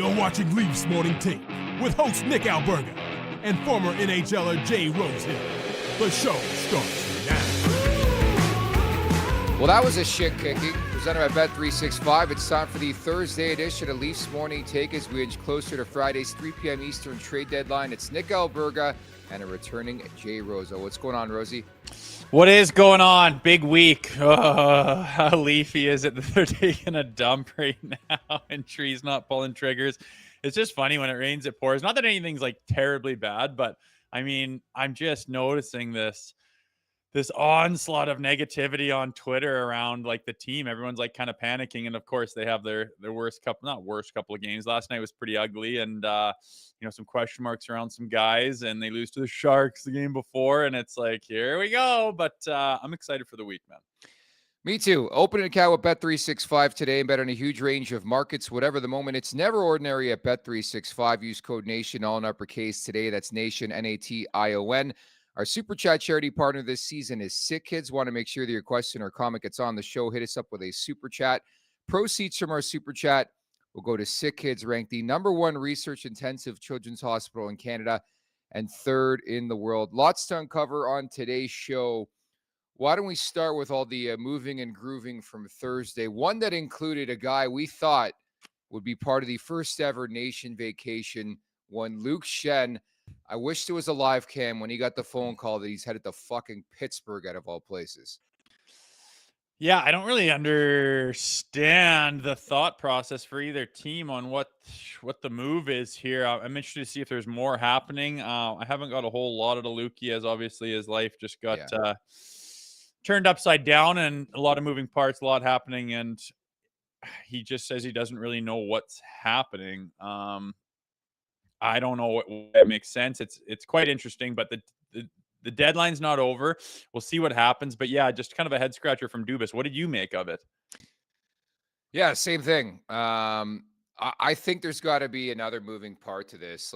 You're watching Leafs Morning Take with host Nick Alberga and former NHLer Jay Rosehill. The show starts now. Well, that was a shit kicking presented by Bet365. It's time for the Thursday edition of Leafs Morning Take as we inch closer to Friday's 3 p.m. Eastern trade deadline. It's Nick Alberga and a returning Jay Rosehill. What's going on, Rosie? What is going on? Big week. Oh, how leafy is it that they're taking a dump right now and Tree's not pulling triggers? It's just funny when it rains, it pours. Not that anything's like terribly bad, but I mean, I'm just noticing this onslaught of negativity on Twitter around like the team. Everyone's like kind of panicking. And of course they have their worst couple of games. Last night was pretty ugly and, some question marks around some guys and they lose to the Sharks the game before. And it's like, here we go. But I'm excited for the week, man. Me too. Open an account with Bet365 today and bet on a huge range of markets, whatever the moment. It's never ordinary at Bet365. Use code NATION, all in uppercase today. That's NATION, N-A-T-I-O-N. Our Super Chat charity partner this season is Sick Kids. Want to make sure that your question or comment gets on the show. Hit us up with a Super Chat. Proceeds from our Super Chat will go to Sick Kids, ranked the #1 research-intensive children's hospital in Canada and 3rd in the world. Lots to uncover on today's show. Why don't we start with all the moving and grooving from Thursday? One that included a guy we thought would be part of the first ever nation vacation, one Luke Schenn. I wish there was a live cam when he got the phone call that he's headed to fucking Pittsburgh out of all places. Yeah, I don't really understand the thought process for either team on what the move is here. I'm interested to see if there's more happening. I haven't got a whole lot of the Lukey, as obviously his life just got turned upside down and a lot of moving parts, a lot happening, and he just says he doesn't really know what's happening. I don't know what makes sense. It's quite interesting, but the deadline's not over. We'll see what happens. But yeah, just kind of a head scratcher from Dubas. What did you make of it? Yeah, same thing. I think there's got to be another moving part to this.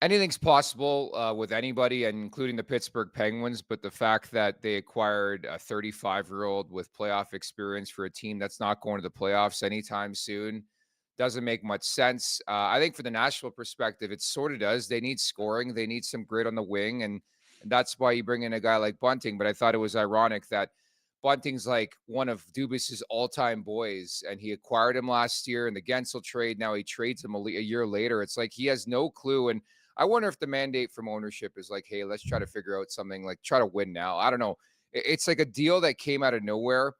Anything's possible with anybody, and including the Pittsburgh Penguins. But the fact that they acquired a 35-year-old with playoff experience for a team that's not going to the playoffs anytime soon doesn't make much sense. I think for the Nashville perspective, it sort of does. They need scoring. They need some grit on the wing, and that's why you bring in a guy like Bunting. But I thought it was ironic that Bunting's like one of Dubas's all-time boys, and he acquired him last year in the Gensel trade. Now he trades him a year later. It's like he has no clue, and I wonder if the mandate from ownership is like, hey, let's try to figure out something, like try to win now. I don't know. It's like a deal that came out of nowhere.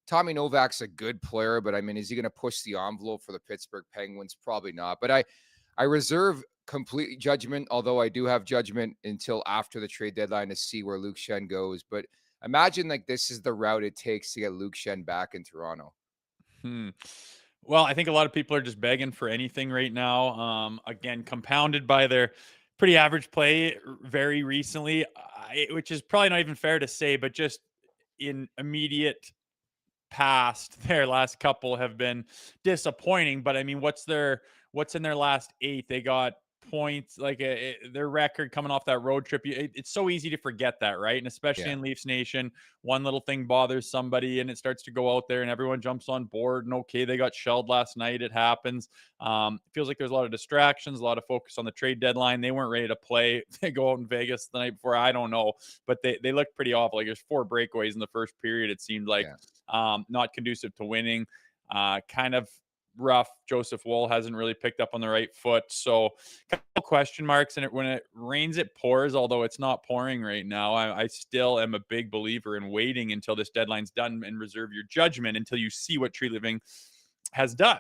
Tommy Novak's a good player, but I mean, is he going to push the envelope for the Pittsburgh Penguins? Probably not. But I reserve complete judgment, although I do have judgment until after the trade deadline to see where Luke Schenn goes. But imagine like this is the route it takes to get Luke Schenn back in Toronto. Well, I think a lot of people are just begging for anything right now. Again, compounded by their pretty average play very recently, which is probably not even fair to say, but just in immediate past, their last couple have been disappointing. But I mean, what's in their last 8? They got points, like their record coming off that road trip. It's so easy to forget that, right? And especially in Leafs Nation, one little thing bothers somebody and it starts to go out there and everyone jumps on board. And okay, they got shelled last night. It happens. It feels like there's a lot of distractions, a lot of focus on the trade deadline. They weren't ready to play. They go out in Vegas the night before. I don't know, but they looked pretty awful. Like there's 4 breakaways in the first period. It seemed like not conducive to winning. Kind of rough. Joseph Woll hasn't really picked up on the right foot. So a couple question marks. And when it rains, it pours, although it's not pouring right now. I still am a big believer in waiting until this deadline's done and reserve your judgment until you see what Tree Living has done.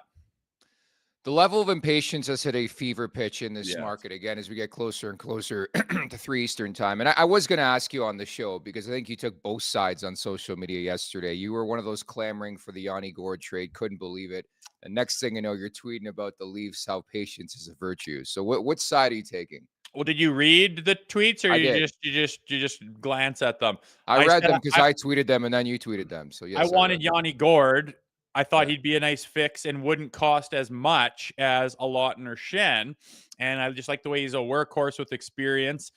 The level of impatience has hit a fever pitch in this market again as we get closer and closer to 3 Eastern time. And I was going to ask you on the show because I think you took both sides on social media yesterday. You were one of those clamoring for the Yanni Gourde trade, couldn't believe it. And next thing you know, you're tweeting about the Leafs, how patience is a virtue. So what side are you taking? Well, did you read the tweets or you just glance at them? I read them because I tweeted them and then you tweeted them. So yes, I wanted Yanni Gourde. I thought he'd be a nice fix and wouldn't cost as much as a Lawton or Schenn. And I just like the way he's a workhorse with experience.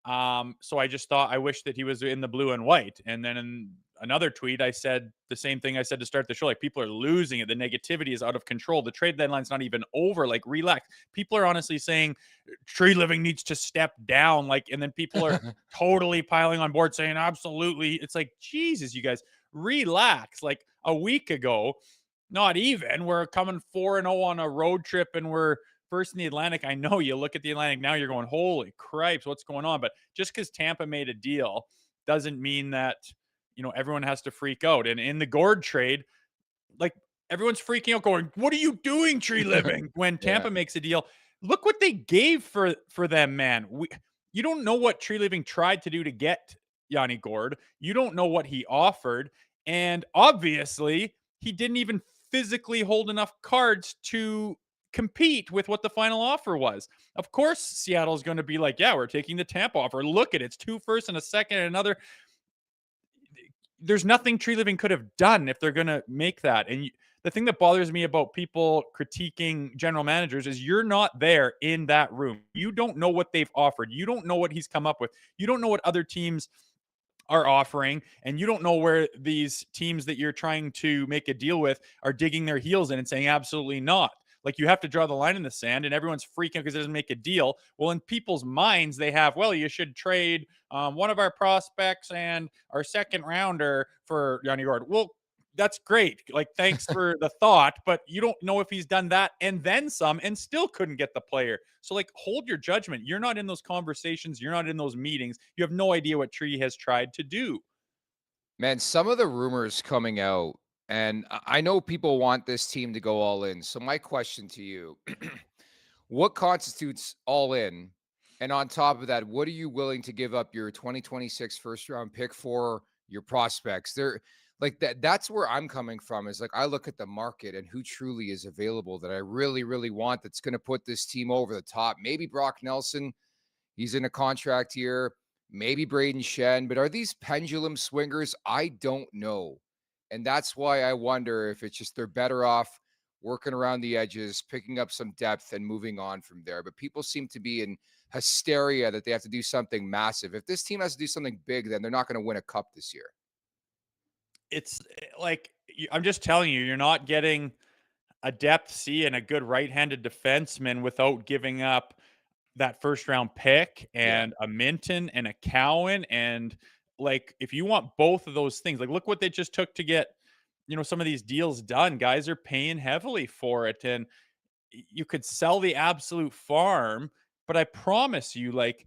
So I just thought I wish that he was in the blue and white. And then another tweet, I said the same thing I said to start the show. Like, people are losing it. The negativity is out of control. The trade deadline's not even over. Like, relax. People are honestly saying Tree Living needs to step down. Like, and then people are totally piling on board saying absolutely. It's like, Jesus, you guys, relax. Like, a week ago, not even, we're coming 4-0 on a road trip and we're first in the Atlantic. I know you look at the Atlantic now, you're going, holy cripes, what's going on? But just because Tampa made a deal doesn't mean that, everyone has to freak out. And in the Gord trade, like, everyone's freaking out going, what are you doing, Tree Living? When Yeah. Tampa makes a deal, look what they gave for them, man. You don't know what Tree Living tried to do to get Yanni Gord. You don't know what he offered. And obviously, he didn't even physically hold enough cards to compete with what the final offer was. Of course, Seattle's going to be like, yeah, we're taking the Tampa offer. Look at it. It's 2 firsts and a second and another. There's nothing Tree Living could have done if they're going to make that. And the thing that bothers me about people critiquing general managers is you're not there in that room. You don't know what they've offered. You don't know what he's come up with. You don't know what other teams are offering, and you don't know where these teams that you're trying to make a deal with are digging their heels in and saying absolutely not. Like, you have to draw the line in the sand, and everyone's freaking because it doesn't make a deal. Well, in people's minds, they have, well, you should trade one of our prospects and our second rounder for Yanni Gord. Well, that's great. Like, thanks for the thought, but you don't know if he's done that and then some and still couldn't get the player. So, like, hold your judgment. You're not in those conversations. You're not in those meetings. You have no idea what Tree has tried to do. Man, some of the rumors coming out, and I know people want this team to go all in. So my question to you, what constitutes all in? And on top of that, what are you willing to give up your 2026 first round pick for your prospects? They're like that's where I'm coming from, is like, I look at the market and who truly is available that I really, really want, that's going to put this team over the top. Maybe Brock Nelson, he's in a contract year. Maybe Braden Shen, but are these pendulum swingers? I don't know. And that's why I wonder if it's just they're better off working around the edges, picking up some depth and moving on from there. But people seem to be in hysteria that they have to do something massive. If this team has to do something big, then they're not going to win a cup this year. It's like, I'm just telling you, you're not getting a depth C and a good right-handed defenseman without giving up that first round pick Yeah. and a Minton and a Cowan. And, like, if you want both of those things, like, look what they just took to get, some of these deals done. Guys are paying heavily for it. And you could sell the absolute farm, but I promise you, like,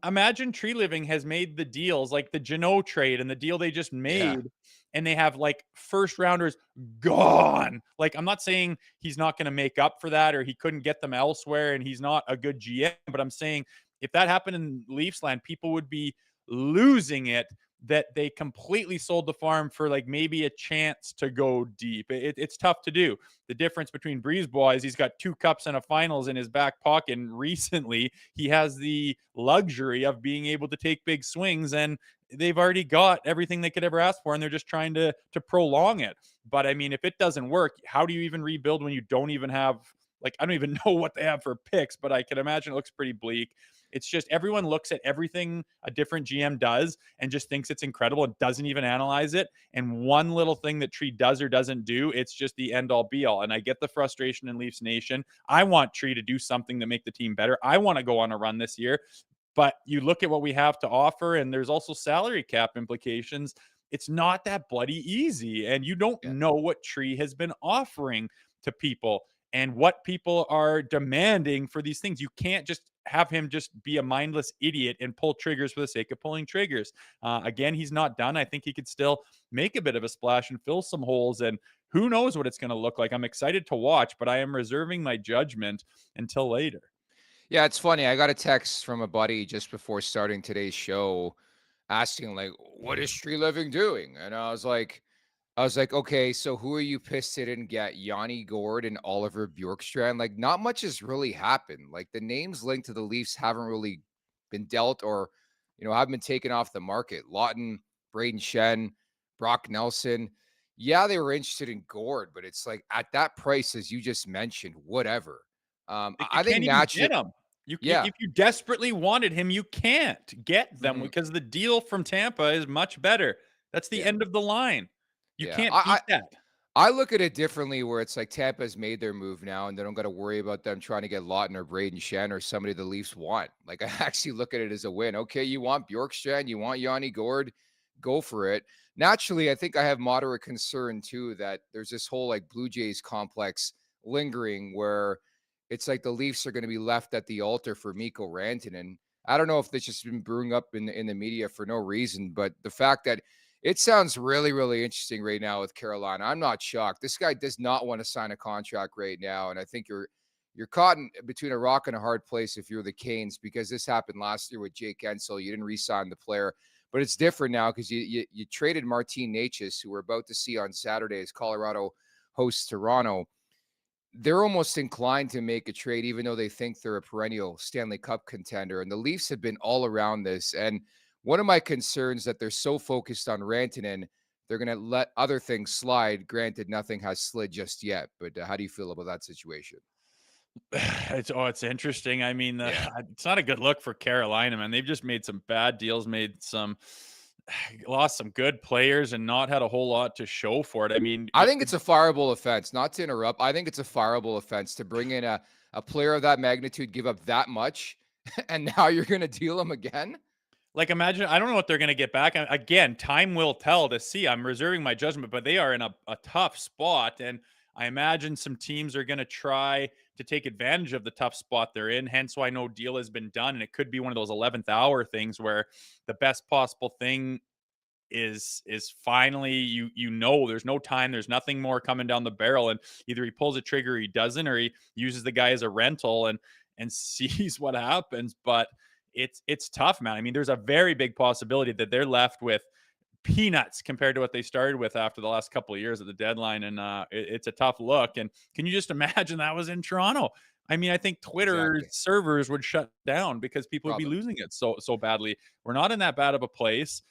imagine Tree Living has made the deals like the Janot trade and the deal they just Yeah. made, and they have like first rounders gone. Like, I'm not saying he's not going to make up for that or he couldn't get them elsewhere and he's not a good GM, but I'm saying if that happened in Leafs land, people would be losing it that they completely sold the farm for, like, maybe a chance to go deep. It's tough to do. The difference between Brisebois is he's got 2 cups and a finals in his back pocket. And recently he has the luxury of being able to take big swings, and they've already got everything they could ever ask for. And they're just trying to prolong it. But I mean, if it doesn't work, how do you even rebuild when you don't even have, like, I don't even know what they have for picks, but I can imagine it looks pretty bleak. It's just everyone looks at everything a different GM does and just thinks it's incredible and doesn't even analyze it. And one little thing that Tree does or doesn't do, it's just the end all be all. And I get the frustration in Leafs Nation. I want Tree to do something to make the team better. I want to go on a run this year. But you look at what we have to offer, and there's also salary cap implications. It's not that bloody easy. And you don't Yeah. know what Tree has been offering to people and what people are demanding for these things. You can't just have him just be a mindless idiot and pull triggers for the sake of pulling triggers. Again, he's not done. I think he could still make a bit of a splash and fill some holes, and who knows what it's going to look like. I'm excited to watch, but I am reserving my judgment until later. Yeah, it's funny. I got a text from a buddy just before starting today's show asking, like, what is Tree Living doing? And I was like, okay, so who are you pissed they didn't get? Yanni Gord and Oliver Bjorkstrand? Like, not much has really happened. Like, the names linked to the Leafs haven't really been dealt or, haven't been taken off the market. Lawton, Braden Shen, Brock Nelson. Yeah, they were interested in Gord, but it's like at that price, as you just mentioned, whatever. Like, you I think can't even naturally, get him. yeah. If you desperately wanted him, you can't get them Mhm. because the deal from Tampa is much better. That's the Yeah. end of the line. You Yeah. can't beat that. I look at it differently where it's like Tampa's made their move now and they don't got to worry about them trying to get Lawton or Braden Shen or somebody the Leafs want. Like I actually look at it as a win. Okay, you want Bjorkstrand, you want Yanni Gord, go for it. Naturally, I think I have moderate concern too that there's this whole like Blue Jays complex lingering where it's like the Leafs are going to be left at the altar for Mikko Rantanen. I don't know if this just been brewing up in the media for no reason, but the fact that it sounds really, really interesting right now with Carolina. I'm not shocked. This guy does not want to sign a contract right now, and I think you're caught between a rock and a hard place if you're the Canes because this happened last year with Jake Ensel. You didn't re-sign the player, but it's different now because you traded Martin Necas, who we're about to see on Saturday as Colorado hosts Toronto. They're almost inclined to make a trade, even though they think they're a perennial Stanley Cup contender. And the Leafs have been all around this. And one of my concerns that they're so focused on Rantanen, they're going to let other things slide. Granted, nothing has slid just yet. But how do you feel about that situation? It's interesting. I mean, Yeah. it's not a good look for Carolina, man. They've just made some bad deals, lost some good players, and not had a whole lot to show for it. I mean, I think it's a fireable offense, not to interrupt. I think it's a fireable offense to bring in a player of that magnitude, give up that much, and now you're going to deal him again. like imagine. I don't know what they're going to get back. Again, time will tell to see. I'm reserving my judgment, but they are in a tough spot, and I imagine some teams are going to try to take advantage of the tough spot they're in. Hence, why no deal has been done, and it could be one of those 11th hour things where the best possible thing is finally there's no time, there's nothing more coming down the barrel, and either he pulls a trigger or he doesn't, or he uses the guy as a rental and sees what happens. But it's tough, man. I mean, there's a very big possibility that they're left with peanuts compared to what they started with after the last couple of years at the deadline, and it's a tough look. And can you just imagine that was in Toronto? I mean, I think Twitter Exactly. servers would shut down because people would be Probably. losing it so badly. We're not in that bad of a place.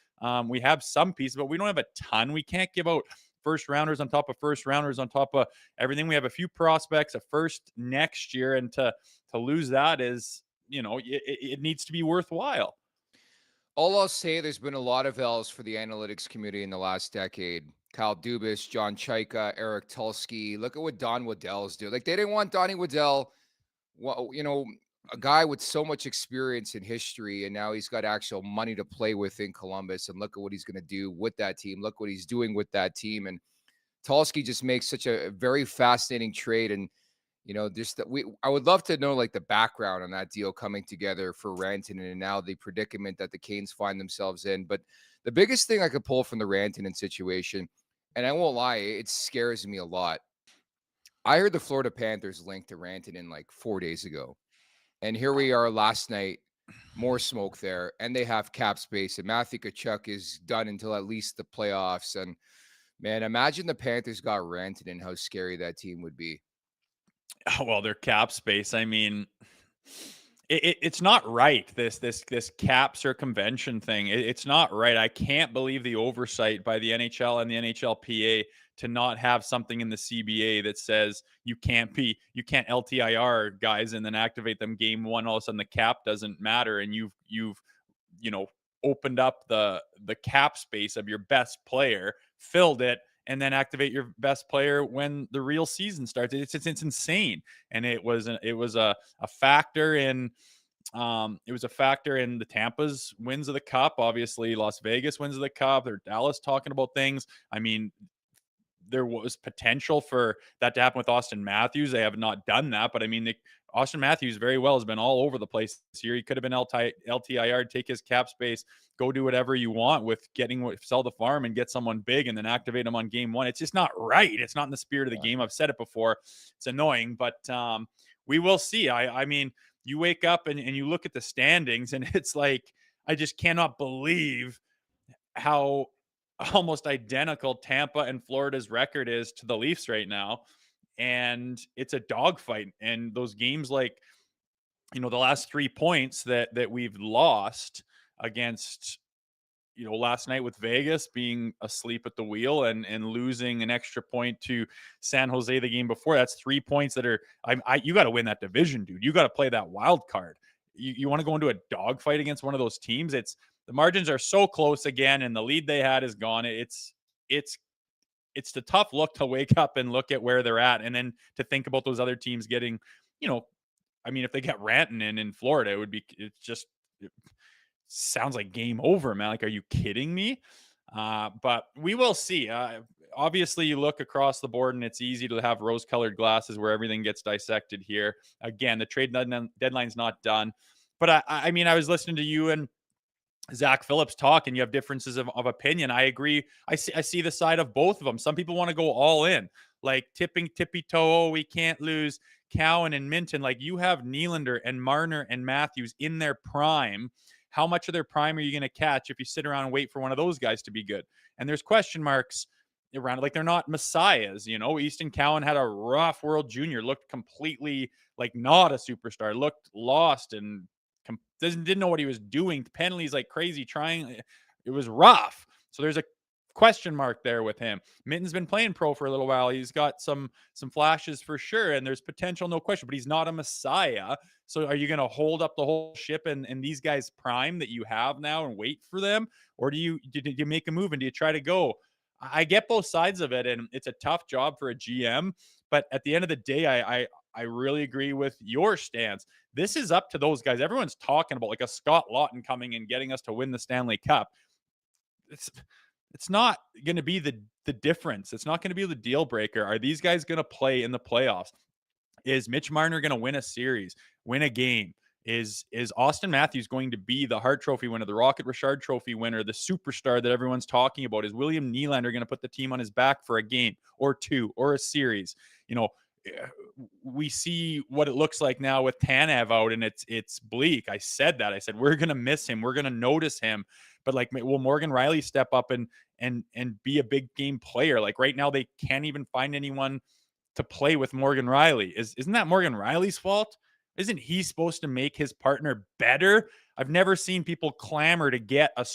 We have some pieces, but we don't have a ton. We can't give out first rounders on top of first rounders on top of everything. We have a few prospects, a first next year, and to lose that is, it needs to be worthwhile. All I'll say, there's been a lot of L's for the analytics community in the last decade. Kyle Dubas, John Chaika, Eric Tulsky. Look at what Don Waddell's doing. Like, they didn't want Donnie Waddell, a guy with so much experience in history, and now he's got actual money to play with in Columbus. And look at what he's going to do with that team. Look what he's doing with that team. And Tulsky just makes such a very fascinating trade. And just that I would love to know like the background on that deal coming together for Rantanen and now the predicament that the Canes find themselves in. But the biggest thing I could pull from the Rantanen situation, and I won't lie, it scares me a lot. I heard the Florida Panthers linked to Rantanen like 4 days ago. And here we are last night, more smoke there, and they have cap space. And Matthew Tkachuk is done until at least the playoffs. And man, imagine the Panthers got Rantanen, how scary that team would be. Well, their cap space. I mean, it's not right. This cap circumvention thing. It's not right. I can't believe the oversight by the NHL and the NHLPA to not have something in the CBA that says you can't LTIR guys and then activate them game one. All of a sudden, the cap doesn't matter, and you've opened up the cap space of your best player, filled it, and then activate your best player when the real season starts. It's insane, and it was a factor in. It was a factor in the Tampa's wins of the Cup. Obviously, Las Vegas wins of the Cup. They're Dallas talking about things. I mean, there was potential for that to happen with Austin Matthews. They have not done that, but I mean, Austin Matthews very well has been all over the place this year. He could have been LTIR, take his cap space, go do whatever you want with sell the farm and get someone big and then activate him on game one. It's just not right. It's not in the spirit of the game. I've said it before. It's annoying, but we will see. I mean, you wake up and you look at the standings and it's like, I just cannot believe how almost identical Tampa and Florida's record is to the Leafs right now. And it's a dogfight. And those games, like, the last 3 points that we've lost against, last night with Vegas being asleep at the wheel and losing an extra point to San Jose the game before. That's 3 points that are, you got to win that division, dude. You got to play that wild card. You want to go into a dogfight against one of those teams. the margins are so close again, and the lead they had is gone. It's the tough look to wake up and look at where they're at, and then to think about those other teams getting, you know, I mean, if they get Rantanen in Florida, it sounds like game over, man. Like, are you kidding me? But we will see. Obviously, you look across the board, and it's easy to have rose-colored glasses where everything gets dissected here. Again, the trade deadline's not done. But I mean, I was listening to you and Zach Phillips talk, and you have differences of opinion. I agree. I see the side of both of them. Some people want to go all in, like tippy toe. We can't lose Cowan and Minton. Like, you have Nylander and Marner and Matthews in their prime. How much of their prime are you going to catch if you sit around and wait for one of those guys to be good? And there's question marks around it. Like, they're not messiahs, you know. Easton Cowan had a rough World Junior, looked completely like not a superstar, looked lost and didn't know what he was doing. Penalties like crazy, trying. It was rough. So there's a question mark there with him. Minton's been playing pro for a little while. He's got some flashes for sure, and there's potential, no question, but he's not a messiah. So are you going to hold up the whole ship and these guys prime that you have now and wait for them? Or do you make a move and do you try to go? I get both sides of it, and it's a tough job for a GM. But at the end of the day, I really agree with your stance. This is up to those guys. Everyone's talking about like a Scott Lawton coming and getting us to win the Stanley Cup. It's not going to be the difference. It's not going to be the deal breaker. Are these guys going to play in the playoffs? Is Mitch Marner going to win a series, win a game? Is Austin Matthews going to be the Hart Trophy winner, the Rocket Richard Trophy winner, the superstar that everyone's talking about? Is William Nylander going to put the team on his back for a game or two or a series? You know, we see what it looks like now with Tanev out, and it's bleak. I said that. I said we're gonna miss him. We're gonna notice him. But like, will Morgan Riley step up and be a big game player? Like, right now, they can't even find anyone to play with Morgan Riley. Isn't that Morgan Riley's fault? Isn't he supposed to make his partner better? I've never seen people clamor to get a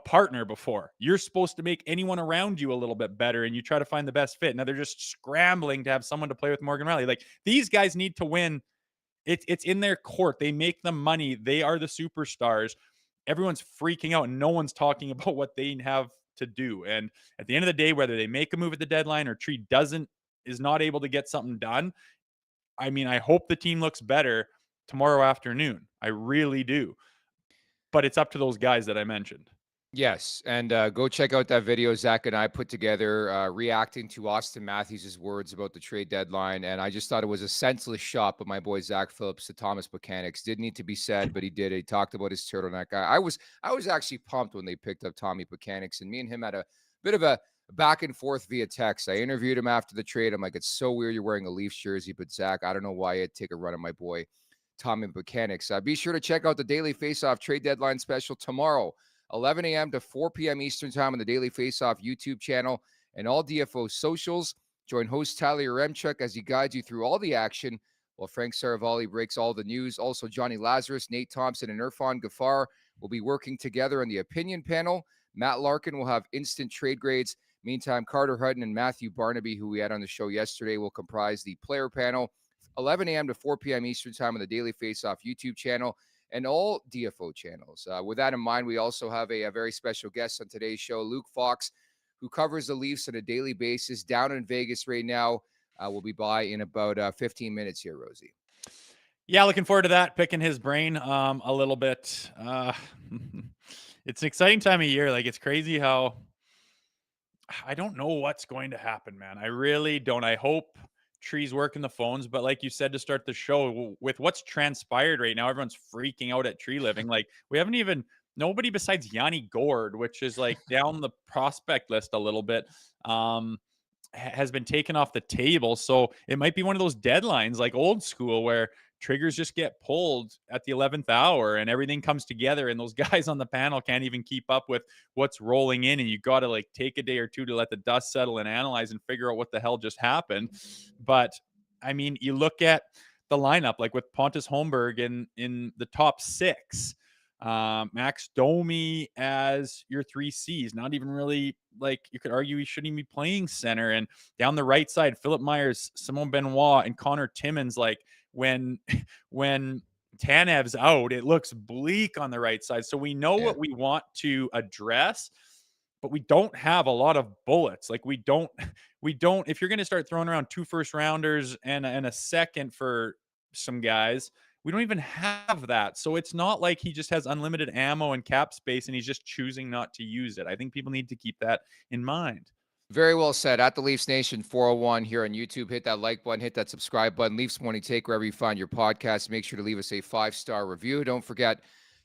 partner before. You're supposed to make anyone around you a little bit better, and you try to find the best fit. Now they're just scrambling to have someone to play with Morgan Riley. Like, these guys need to win. It's in their court. They make the money. They are the superstars. Everyone's freaking out, and no one's talking about what they have to do. And at the end of the day, whether they make a move at the deadline or Tree is not able to get something done, I mean, I hope the team looks better tomorrow afternoon. I really do. But it's up to those guys that I mentioned. Yes, and go check out that video Zach and I put together reacting to Austin Matthews' words about the trade deadline. And I just thought it was a senseless shot, but my boy Zach Phillips, the Thomas Mechanics, did need to be said, but he did. He talked about his turtleneck. I was actually pumped when they picked up Tommy Mechanics, and me and him had a bit of a back and forth via text. I interviewed him after the trade. I'm like, it's so weird you're wearing a Leafs jersey, but Zach, I don't know why you'd take a run at my boy Tommy Mechanics. Be sure to check out the Daily Faceoff trade deadline special tomorrow, 11 a.m. to 4 p.m. Eastern Time on the Daily Faceoff YouTube channel and all DFO socials. Join host Tyler Remchuk as he guides you through all the action, while Frank Saravalli breaks all the news. Also, Johnny Lazarus, Nate Thompson, and Irfan Gafar will be working together on the opinion panel. Matt Larkin will have instant trade grades. Meantime, Carter Hutton and Matthew Barnaby, who we had on the show yesterday, will comprise the player panel, 11 a.m. to 4 p.m. Eastern Time on the Daily Faceoff YouTube channel and all DFO channels. With that in mind, we also have a very special guest on today's show, Luke Fox, who covers the Leafs on a daily basis down in Vegas right now. We'll be by in about 15 minutes here, Rosie. Yeah, looking forward to that, picking his brain a little bit. It's an exciting time of year. Like, it's crazy how I don't know what's going to happen, man. I really don't. I hope Tree's working the phones, but like you said to start the show, with what's transpired right now, everyone's freaking out at Tree Living. Like, we haven't even, nobody besides Yanni Gord, which is like down the prospect list a little bit, has been taken off the table. So it might be one of those deadlines like old school where triggers just get pulled at the 11th hour and everything comes together, and those guys on the panel can't even keep up with what's rolling in, and you got to like take a day or two to let the dust settle and analyze and figure out what the hell just happened. But I mean, you look at the lineup, like with Pontus Holmberg in the top six, Max Domi as your 3Cs, not even really, like, you could argue he shouldn't even be playing center. And down the right side, Philip Myers, Simon Benoit, and Connor Timmins. Like, when Tanev's out. It looks bleak on the right side. So we know what we want to address, but we don't have a lot of bullets. Like we don't, if you're going to start throwing around 2 first rounders and a second for some guys, we don't even have that. So it's not like he just has unlimited ammo and cap space and he's just choosing not to use it. I think people need to keep that in mind. Very well said. At the Leafs Nation 401 here on YouTube. Hit that like button, hit that subscribe button. Leafs Morning Take, wherever you find your podcast. Make sure to leave us a 5-star review. Don't forget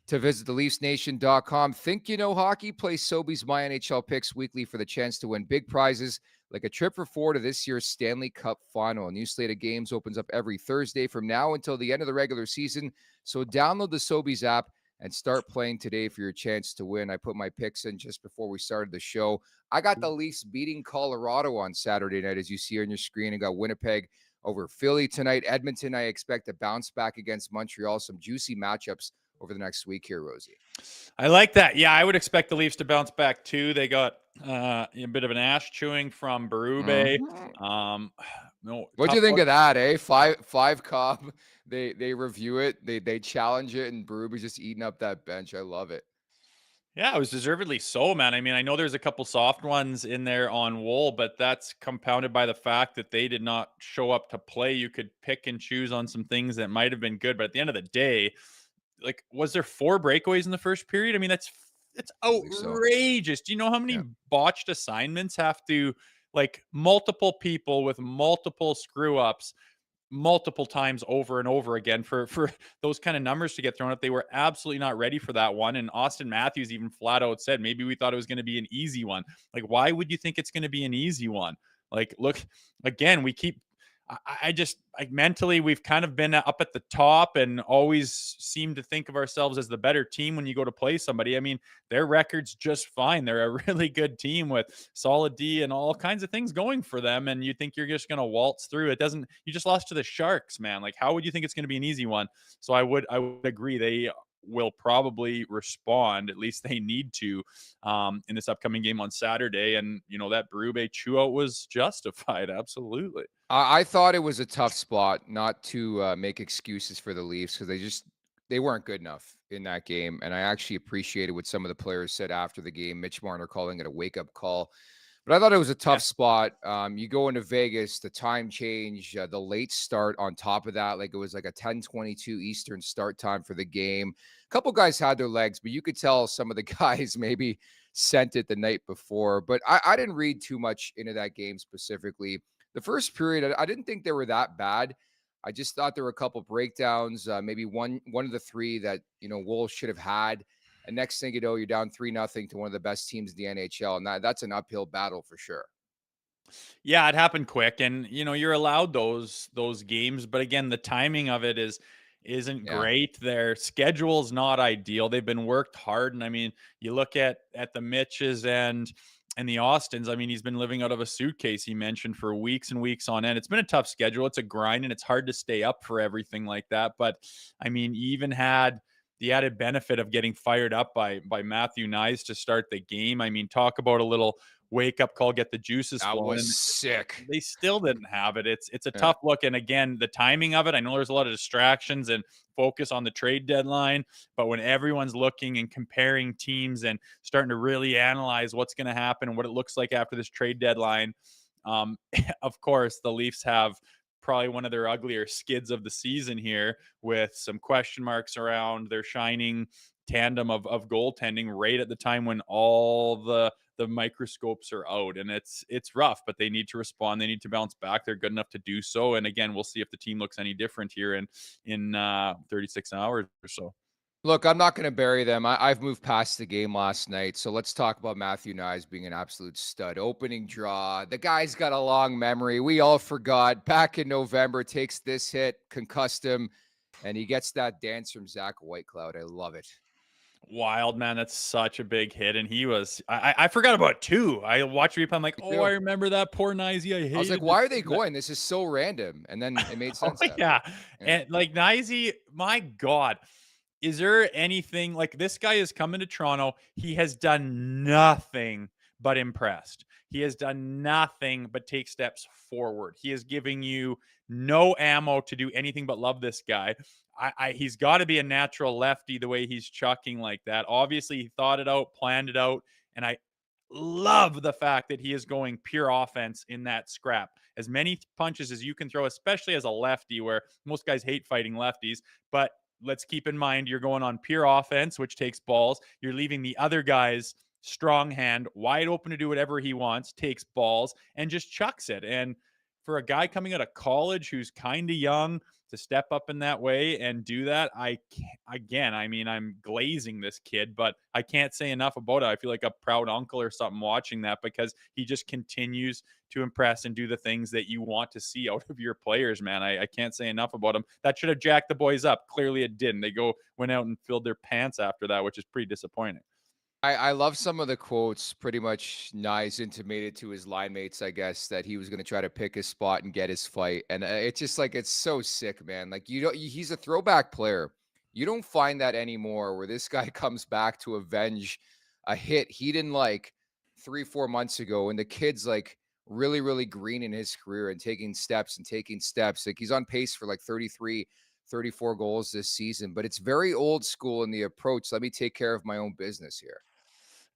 to visit theleafsnation.com. Think you know hockey? Play Sobeys My NHL Picks weekly for the chance to win big prizes like a trip for 4 to this year's Stanley Cup Final. A new slate of games opens up every Thursday from now until the end of the regular season. So download the Sobeys app and start playing today for your chance to win. I put my picks in just before we started the show. I got the Leafs beating Colorado on Saturday night, as you see on your screen. I got Winnipeg over Philly tonight. Edmonton, I expect a bounce back against Montreal. Some juicy matchups over the next week here, Rosie. I like that. Yeah, I would expect the Leafs to bounce back too. They got a bit of an ash chewing from Berube. What'd you think of that, eh? Five Cobb. They review it. They challenge it, and Berube's just eating up that bench. I love it. Yeah, it was deservedly so, man. I mean, I know there's a couple soft ones in there on Wool, but that's compounded by the fact that they did not show up to play. You could pick and choose on some things that might have been good, but at the end of the day, like, was there 4 breakaways in the first period? I mean, it's outrageous. So. Do you know how many botched assignments have to, like, multiple people with multiple screw ups multiple times over and over again for those kind of numbers to get thrown up? They were absolutely not ready for that one. And Austin Matthews even flat out said, maybe we thought it was going to be an easy one. Like, why would you think it's going to be an easy one? Like, look, again, I just mentally, we've kind of been up at the top and always seem to think of ourselves as the better team when you go to play somebody. I mean, their record's just fine. They're a really good team with solid D and all kinds of things going for them. And you think you're just going to waltz through. You just lost to the Sharks, man. Like, how would you think it's going to be an easy one? So I would agree. They will probably respond. At least they need to in this upcoming game on Saturday. And, that Berube chew-out was justified. Absolutely. I thought it was a tough spot not to make excuses for the Leafs because they weren't good enough in that game. And I actually appreciated what some of the players said after the game. Mitch Marner calling it a wake-up call. But I thought it was a tough spot. You go into Vegas, the time change, the late start on top of that. Like, it was like a 10:22 Eastern start time for the game. A couple guys had their legs, but you could tell some of the guys maybe sent it the night before. But I didn't read too much into that game specifically. The first period, I didn't think they were that bad. I just thought there were a couple breakdowns, maybe one of the 3 that, Wolves should have had. And next thing you know, you're down 3-0 to one of the best teams in the NHL. And that's an uphill battle for sure. Yeah, it happened quick. And, you're allowed those games. But again, the timing of it isn't great. Their schedule's not ideal. They've been worked hard. And I mean, you look at the Mitches and the Austins. I mean, he's been living out of a suitcase, he mentioned, for weeks and weeks on end. It's been a tough schedule. It's a grind, and it's hard to stay up for everything like that. But I mean, he even had the added benefit of getting fired up by Matthew Knies to start the game. I mean, talk about a little wake-up call, get the juices flowing. That was sick. They still didn't have it. It's a tough look. And again, the timing of it, I know there's a lot of distractions and focus on the trade deadline, but when everyone's looking and comparing teams and starting to really analyze what's going to happen and what it looks like after this trade deadline, of course, the Leafs have probably one of their uglier skids of the season here, with some question marks around their shining tandem of goaltending right at the time when all the microscopes are out. And it's rough, but they need to respond. They need to bounce back. They're good enough to do so. And again, we'll see if the team looks any different here in 36 hours or so. Look, I'm not going to bury them. I've moved past the game last night. So let's talk about Matthew Knies being an absolute stud. Opening draw. The guy's got a long memory. We all forgot. Back in November, takes this hit, concussed him, and he gets that dance from Zach Whitecloud. I love it. Wild, man. That's such a big hit. And he was, I forgot about it too. I watched replay. I'm like, I remember that poor Kniesy. I was like, why are they going? This is so random. And then it made sense. Yeah. And like Kniesy, my God, is there anything like this guy is coming to Toronto? He has done nothing but impressed. he has done nothing but take steps forward. He is giving you no ammo to do anything but love this guy. He's got to be a natural lefty the way he's chucking like that. Obviously, he thought it out, planned it out, and I love the fact that he is going pure offense in that scrap. As many punches as you can throw, especially as a lefty, where most guys hate fighting lefties. But let's keep in mind you're going on pure offense, which takes balls. You're leaving the other guy's strong hand wide open to do whatever he wants, takes balls, and just chucks it. And for a guy coming out of college who's kind of young to step up in that way and do that, I can't, again, I mean, I'm glazing this kid, but I can't say enough about it. I feel like a proud uncle or something watching that, because he just continues to impress and do the things that you want to see out of your players, man. I can't say enough about him. That should have jacked the boys up. Clearly it didn't. They went out and filled their pants after that, which is pretty disappointing. I love some of the quotes. Pretty much, Knies intimated to his line mates, I guess, that he was going to try to pick his spot and get his fight. And it's just like, it's so sick, man. Like, you don't, he's a throwback player. You don't find that anymore, where this guy comes back to avenge a hit he didn't like 3-4 months ago. And the kid's like really, really green in his career and taking steps and taking steps. Like, he's on pace for like 33, 34 goals this season, but it's very old school in the approach. Let me take care of my own business here.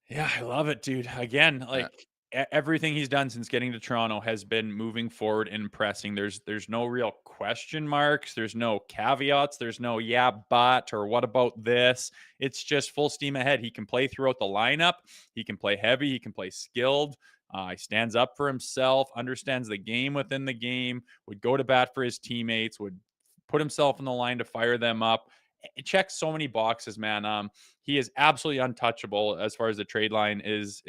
Yeah, I love it, dude. Again, Uh, like everything he's done since getting to Toronto has been moving forward and pressing. There's no real question marks. There's no caveats. There's no yeah, but or what about this? It's just full steam ahead. He can play throughout the lineup. He can play heavy. He can play skilled. He stands up for himself, understands the game within the game, would go to bat for his teammates, would put himself in the line to fire them up. It checks so many boxes, man. He is absolutely untouchable as far as the trade line is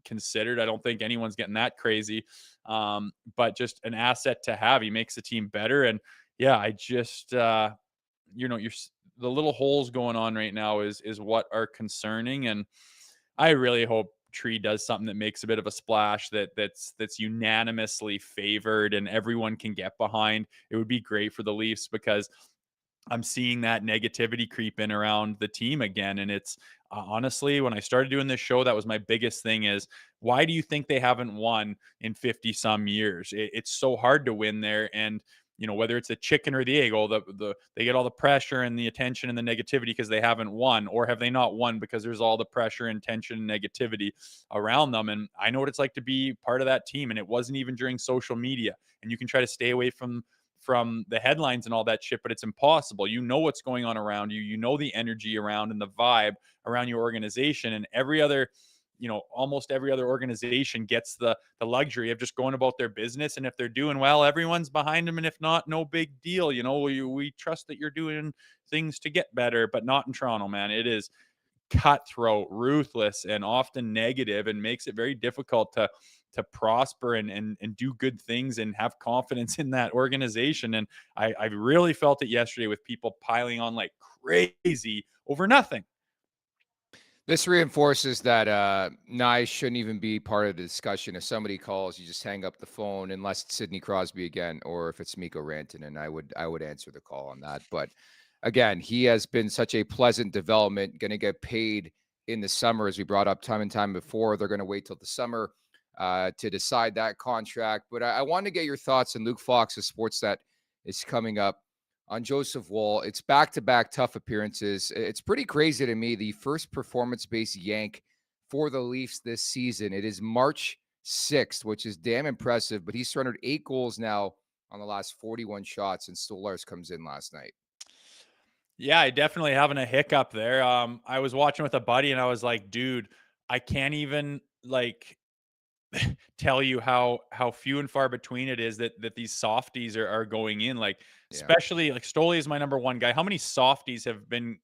considered. I don't think anyone's getting that crazy, but just an asset to have. He makes the team better, and yeah, I just you're the little holes going on right now is what are concerning, and I really hope Tree does something that makes a bit of a splash that's unanimously favored and everyone can get behind. It would be great for the Leafs, because I'm seeing that negativity creep in around the team again. And it's honestly, when I started doing this show, that was my biggest thing is, why do you think they haven't won in 50 some years? It's so hard to win there. And, whether it's the chicken or the egg, they get all the pressure and the attention and the negativity because they haven't won, or have they not won because there's all the pressure and tension and negativity around them. And I know what it's like to be part of that team. And it wasn't even during social media. And you can try to stay away from the headlines and all that shit, but it's impossible. You know what's going on around you. You know the energy around and the vibe around your organization, and almost every other organization gets the luxury of just going about their business. And if they're doing well, everyone's behind them, and if not, no big deal. We trust that you're doing things to get better, but not in Toronto, man. It is cutthroat, ruthless, and often negative, and makes it very difficult to prosper and do good things and have confidence in that organization. And I really felt it yesterday with people piling on like crazy over nothing. This reinforces that Nye shouldn't even be part of the discussion. If somebody calls, you just hang up the phone, unless it's Sidney Crosby again, or if it's Mikko Rantanen, I would answer the call on that. But again, he has been such a pleasant development. Going to get paid in the summer, as we brought up time and time before. They're going to wait till the summer to decide that contract. But I want to get your thoughts. And Luke Fox of Sportsnet is coming up on Joseph Woll. It's back-to-back tough appearances. It's pretty crazy to me, the first performance-based yank for the Leafs this season. It is March 6th, which is damn impressive, but he's surrendered 8 goals now on the last 41 shots, and Stolarz comes in last night. Yeah, I definitely having a hiccup there. I was watching with a buddy and I was like, dude, I can't even tell you how few and far between it is that these softies are going in. Like, especially like Stoli is my number one guy. How many softies have been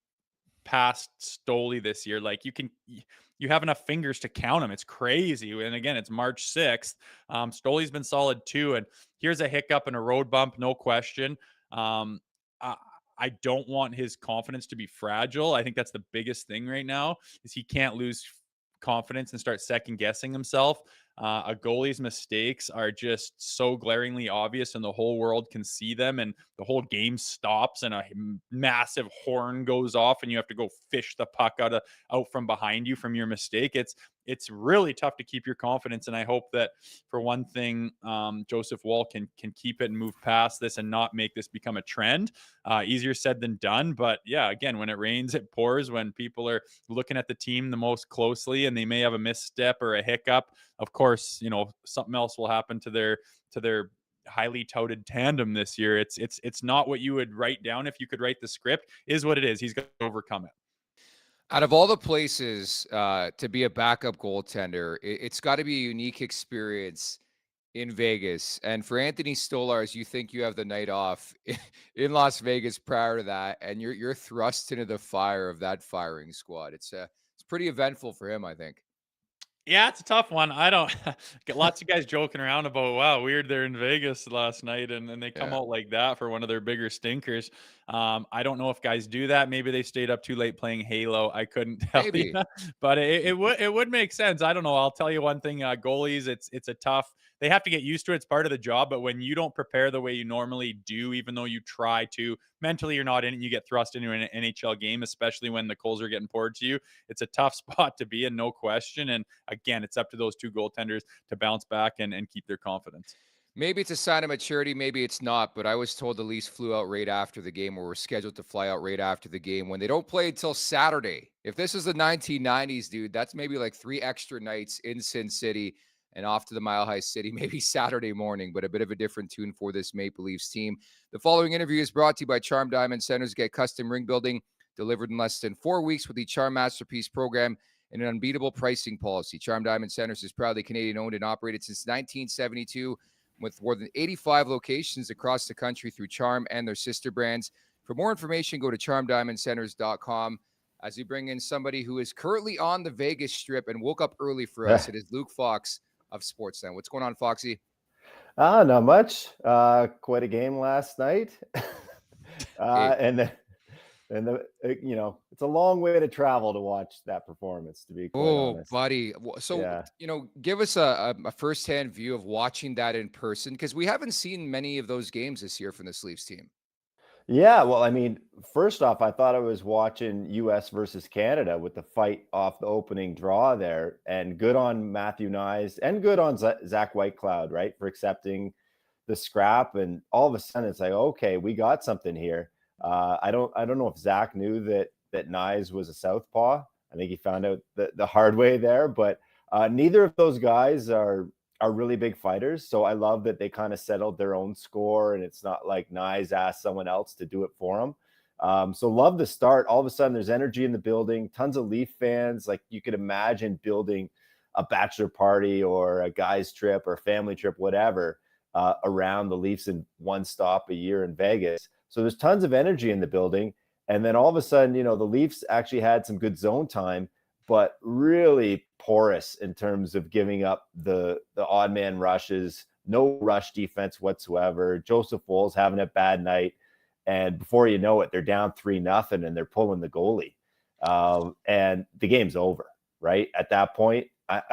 past Stoli this year? Like, you have enough fingers to count them. It's crazy. And again, it's March 6th. Stoli's been solid too. And here's a hiccup and a road bump, no question. I don't want his confidence to be fragile. I think that's the biggest thing right now, is he can't lose confidence and start second guessing himself. A goalie's mistakes are just so glaringly obvious, and the whole world can see them, and the whole game stops, and a massive horn goes off, and you have to go fish the puck out from behind you from your mistake. It's really tough to keep your confidence, and I hope that for one thing, Joseph Woll can keep it and move past this and not make this become a trend. Easier said than done, but yeah, again, when it rains, it pours. When people are looking at the team the most closely, and they may have a misstep or a hiccup, of course, something else will happen to their highly touted tandem this year. It's not what you would write down if you could write the script. Is what it is. He's going to overcome it. Out of all the places to be a backup goaltender, it's got to be a unique experience in Vegas. And for Anthony Stolarz, you think you have the night off in Las Vegas prior to that, and you're thrust into the fire of that firing squad. It's pretty eventful for him, I think. Yeah, it's a tough one. I don't get lots of guys joking around about, wow, weird they're in Vegas last night and then they come Yeah. out like that for one of their bigger stinkers. I don't know if guys do that. Maybe they stayed up too late playing Halo. I couldn't tell you, Maybe. but it would make sense. I don't know. I'll tell you one thing, goalies, it's a tough, they have to get used to it. It's part of the job, but when you don't prepare the way you normally do, even though you try to, mentally you're not in it, you get thrust into an NHL game, especially when the coals are getting poured to you. It's a tough spot to be in, no question. And again, it's up to those two goaltenders to bounce back and keep their confidence. Maybe it's a sign of maturity, maybe it's not, but I was told the Leafs flew out right after the game, or were scheduled to fly out right after the game, when they don't play until Saturday. If this is the 1990s, dude, that's maybe like 3 extra nights in Sin City and off to the Mile High City, maybe Saturday morning, but a bit of a different tune for this Maple Leafs team. The following interview is brought to you by Charm Diamond Centers. Get custom ring building delivered in less than 4 weeks with the Charm Masterpiece program and an unbeatable pricing policy. Charm Diamond Centers is proudly Canadian owned and operated since 1972. With more than 85 locations across the country through Charm and their sister brands. For more information, go to charmdiamondcenters.com. As we bring in somebody who is currently on the Vegas Strip and woke up early for us, it is Luke Fox of Sportsnet. What's going on, Foxy? Not much. Quite a game last night. It's a long way to travel to watch that performance, to be quite honest. Buddy. So, Yeah. give us a firsthand view of watching that in person, because we haven't seen many of those games this year from the Leafs team. Yeah, well, I mean, first off, I thought I was watching US versus Canada with the fight off the opening draw there, and good on Matthew Knies and good on Zach Whitecloud, right, for accepting the scrap. And all of a sudden it's like, okay, we got something here. I don't know if Zach knew that Knies was a southpaw. I think he found out the hard way there, but neither of those guys are really big fighters. So I love that they kind of settled their own score, and it's not like Knies asked someone else to do it for them. So love the start. All of a sudden there's energy in the building, tons of Leaf fans. Like you could imagine building a bachelor party or a guy's trip or family trip, whatever, around the Leafs in one stop a year in Vegas. So there's tons of energy in the building. And then all of a sudden, the Leafs actually had some good zone time, but really porous in terms of giving up the odd man rushes, no rush defense whatsoever. Joseph Woll's having a bad night. And before you know it, they're down 3-0 and they're pulling the goalie. And the game's over, right? At that point,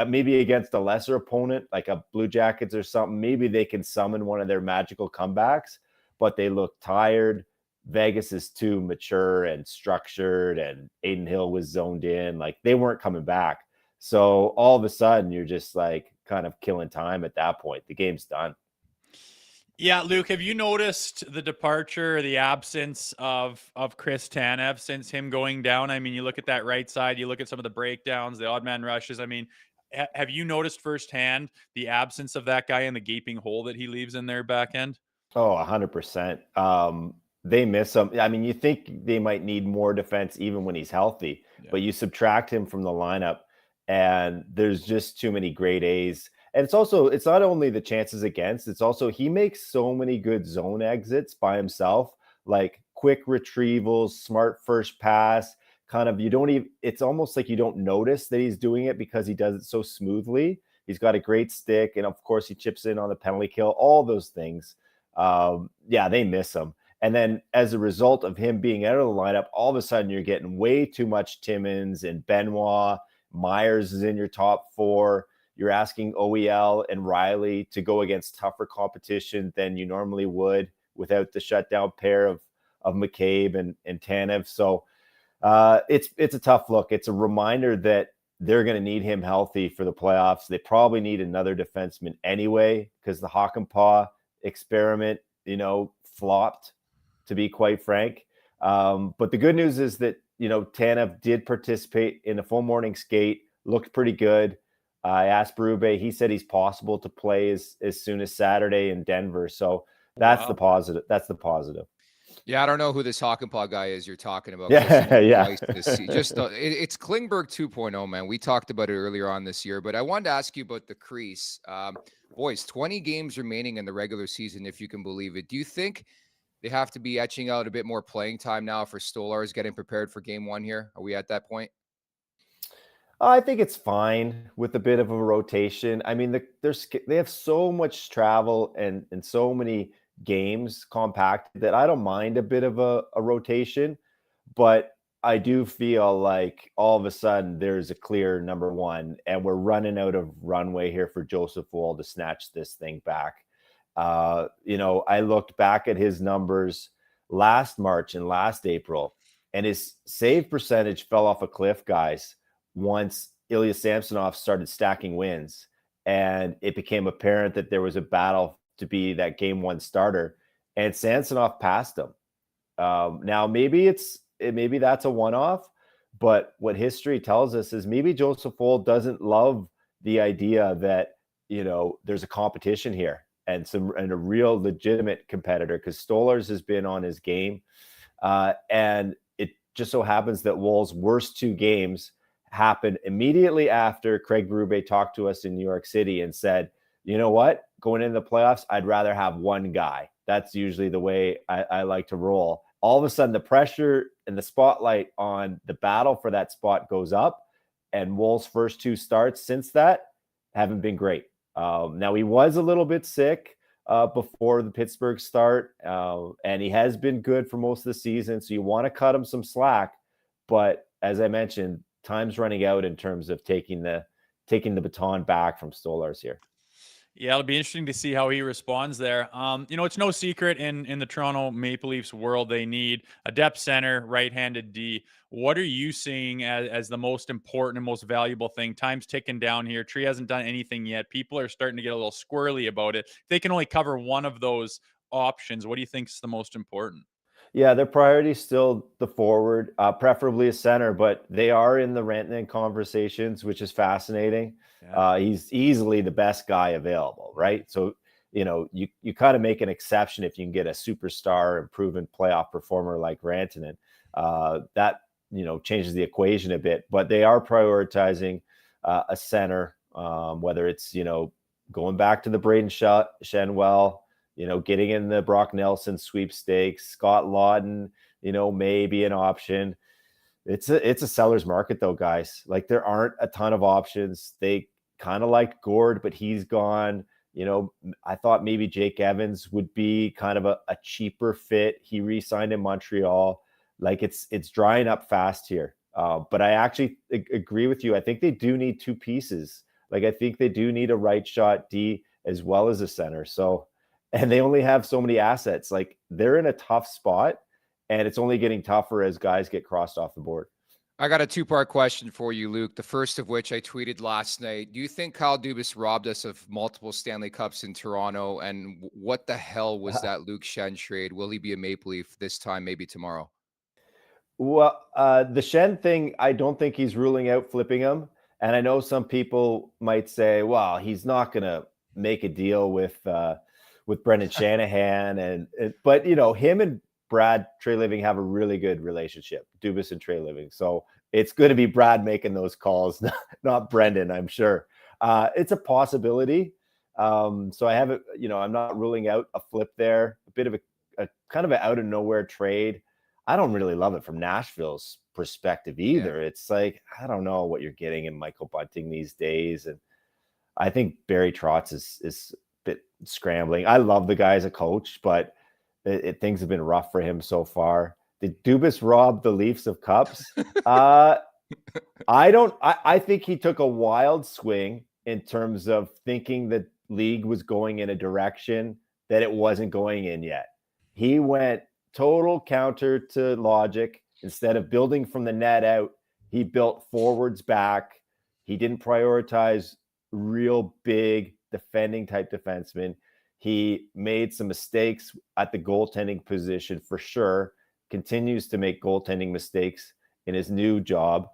maybe against a lesser opponent, like a Blue Jackets or something, maybe they can summon one of their magical comebacks, but they look tired. Vegas is too mature and structured, and Aiden Hill was zoned in. Like they weren't coming back. So all of a sudden you're just like kind of killing time at that point. The game's done. Yeah, Luke, have you noticed the departure, the absence of Chris Tanev since him going down? I mean, you look at that right side, you look at some of the breakdowns, the odd man rushes. I mean, have you noticed firsthand the absence of that guy and the gaping hole that he leaves in their back end? Oh, 100%. They miss him. I mean, you think they might need more defense even when he's healthy, but you subtract him from the lineup and there's just too many grade A's. And it's not only the chances against, it's also he makes so many good zone exits by himself, like quick retrievals, smart first pass, kind of, it's almost like you don't notice that he's doing it because he does it so smoothly. He's got a great stick. And of course he chips in on the penalty kill, all those things. They miss him. And then as a result of him being out of the lineup, all of a sudden you're getting way too much Timmins and Benoit. Myers is in your top 4. You're asking OEL and Riley to go against tougher competition than you normally would without the shutdown pair of McCabe and Tanev. So it's a tough look. It's a reminder that they're going to need him healthy for the playoffs. They probably need another defenseman anyway, because the Hakanpää experiment, flopped, to be quite frank. But the good news is that, Tanev did participate in a full morning skate, looked pretty good. I asked Berube, he said he's possible to play as soon as Saturday in Denver. So that's the positive. That's the positive. Yeah, I don't know who this Hakanpää guy is you're talking about. Yeah. It's Klingberg 2.0, man. We talked about it earlier on this year, but I wanted to ask you about the crease. Boys, 20 games remaining in the regular season, if you can believe it. Do you think they have to be etching out a bit more playing time now for Stolarz getting prepared for game one here? Are we at that point? I think it's fine with a bit of a rotation. I mean, they have so much travel and so many games compacted that I don't mind a bit of a rotation, but I do feel like all of a sudden there's a clear number one, and we're running out of runway here for Joseph Woll to snatch this thing back. I looked back at his numbers last March and last April, and his save percentage fell off a cliff, guys, once Ilya Samsonov started stacking wins, and it became apparent that there was a battle to be that game one starter, and Samsonov passed him. Now maybe that's a one-off, but what history tells us is maybe Joseph Woll doesn't love the idea that, there's a competition here and a real legitimate competitor, because Stolarz has been on his game. And it just so happens that Woll's worst two games happened immediately after Craig Berube talked to us in New York City and said, you know what, going into the playoffs, I'd rather have one guy. That's usually the way I like to roll. All of a sudden, the pressure and the spotlight on the battle for that spot goes up, and Woll's first two starts since that haven't been great. Now, he was a little bit sick before the Pittsburgh start, and he has been good for most of the season, so you want to cut him some slack. But as I mentioned, time's running out in terms of taking the baton back from Stolarz here. Yeah, it'll be interesting to see how he responds there. It's no secret in the Toronto Maple Leafs world, they need a depth center, right-handed D. What are you seeing as the most important and most valuable thing? Time's ticking down here. Tree hasn't done anything yet. People are starting to get a little squirrely about it. If they can only cover one of those options, what do you think is the most important? Yeah, their priority is still the forward, preferably a center, but they are in the Rantanen conversations, which is fascinating. Yeah. He's easily the best guy available, right? So, you kind of make an exception if you can get a superstar and proven playoff performer like Rantanen. That, changes the equation a bit, but they are prioritizing a center, whether it's, going back to the Braden Shenwell, getting in the Brock Nelson sweepstakes, Scott Lawton, may be an option. It's a seller's market though, guys. Like, there aren't a ton of options. They kind of like Gord, but he's gone. I thought maybe Jake Evans would be kind of a cheaper fit. He re-signed in Montreal. Like, it's drying up fast here. But I actually agree with you. I think they do need two pieces. Like, I think they do need a right shot D as well as a center. So, and they only have so many assets. Like, they're in a tough spot, and it's only getting tougher as guys get crossed off the board. I got a two-part question for you, Luke. The first of which I tweeted last night. Do you think Kyle Dubas robbed us of multiple Stanley Cups in Toronto? And what the hell was that Luke Schenn trade? Will he be a Maple Leaf this time, maybe tomorrow? Well, the Schenn thing, I don't think he's ruling out flipping him. And I know some people might say, well, he's not going to make a deal with Brendan Shanahan. But, him and Brad Treliving have a really good relationship, Dubas and Treliving. So it's going to be Brad making those calls, not Brendan, I'm sure. It's a possibility. So I haven't, I'm not ruling out a flip there. A bit of a kind of an out of nowhere trade. I don't really love it from Nashville's perspective either. Yeah. It's like, I don't know what you're getting in Michael Bunting these days. And I think Barry Trotz is a bit scrambling. I love the guy as a coach, but things have been rough for him so far. Did Dubas rob the Leafs of cups? I think he took a wild swing in terms of thinking the league was going in a direction that it wasn't going in yet. He went total counter to logic. Instead of building from the net out, he built forwards back. He didn't prioritize real big defending type defensemen. He made some mistakes at the goaltending position for sure. Continues to make goaltending mistakes in his new job.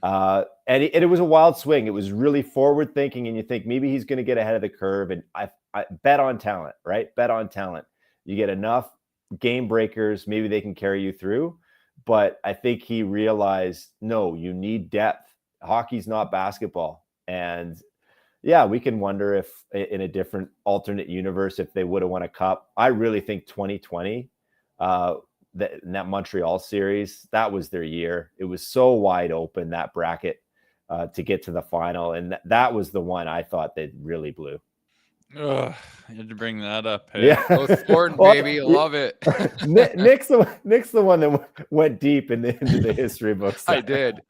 And it was a wild swing. It was really forward thinking, and you think maybe he's going to get ahead of the curve. And I bet on talent, right? Bet on talent. You get enough game breakers, maybe they can carry you through. But I think he realized, no, you need depth. Hockey's not basketball. And yeah, we can wonder if in a different alternate universe, if they would have won a cup. I really think 2020, in that Montreal series, that was their year. It was so wide open, that bracket, to get to the final. And that was the one I thought they really blew. Ugh, you had to bring that up. Hey? Yeah. Go Thornton, baby. Love it. Nick's the one that went deep into the history books. I did.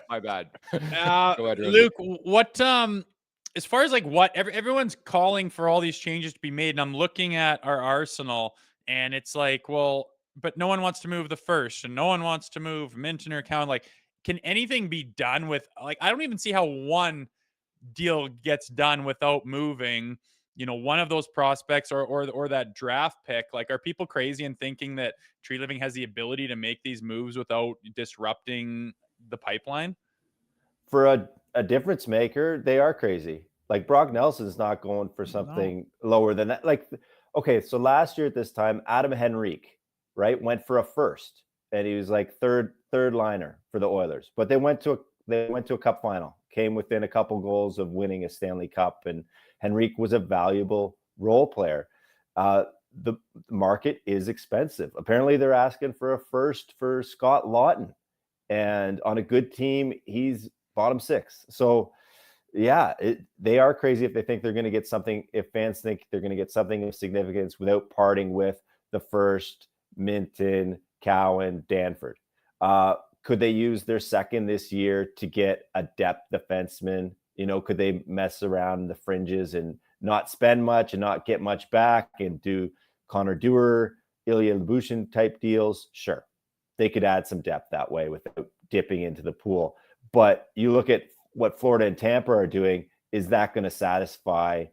My bad. Go ahead, Rosie. Luke, what as far as like what everyone's calling for all these changes to be made, and I'm looking at our arsenal, and it's like, well, but no one wants to move the first, and no one wants to move Minton or Cowan. Like, can anything be done with, like, I don't even see how one deal gets done without moving, one of those prospects or that draft pick. Like, are people crazy in thinking that Tree Living has the ability to make these moves without disrupting the pipeline? For a difference maker, they are crazy. Like, Brock Nelson's not going for something lower than that. Like, okay, so last year at this time, Adam Henrique, right, went for a first, and he was like third liner for the Oilers. But they went to a cup final, came within a couple goals of winning a Stanley Cup, and Henrique was a valuable role player. The market is expensive. Apparently, they're asking for a first for Scott Lawton, and on a good team, he's bottom six. So, yeah, they are crazy if they think they're going to get something. If fans think they're going to get something of significance without parting with the first, Minton, Cowan, Danford. Could they use their second this year to get a depth defenseman? Could they mess around the fringes and not spend much and not get much back and do Connor Dewar, Ilya Lubushin type deals? Sure. They could add some depth that way without dipping into the pool. But you look at what Florida and Tampa are doing, is that going to satisfy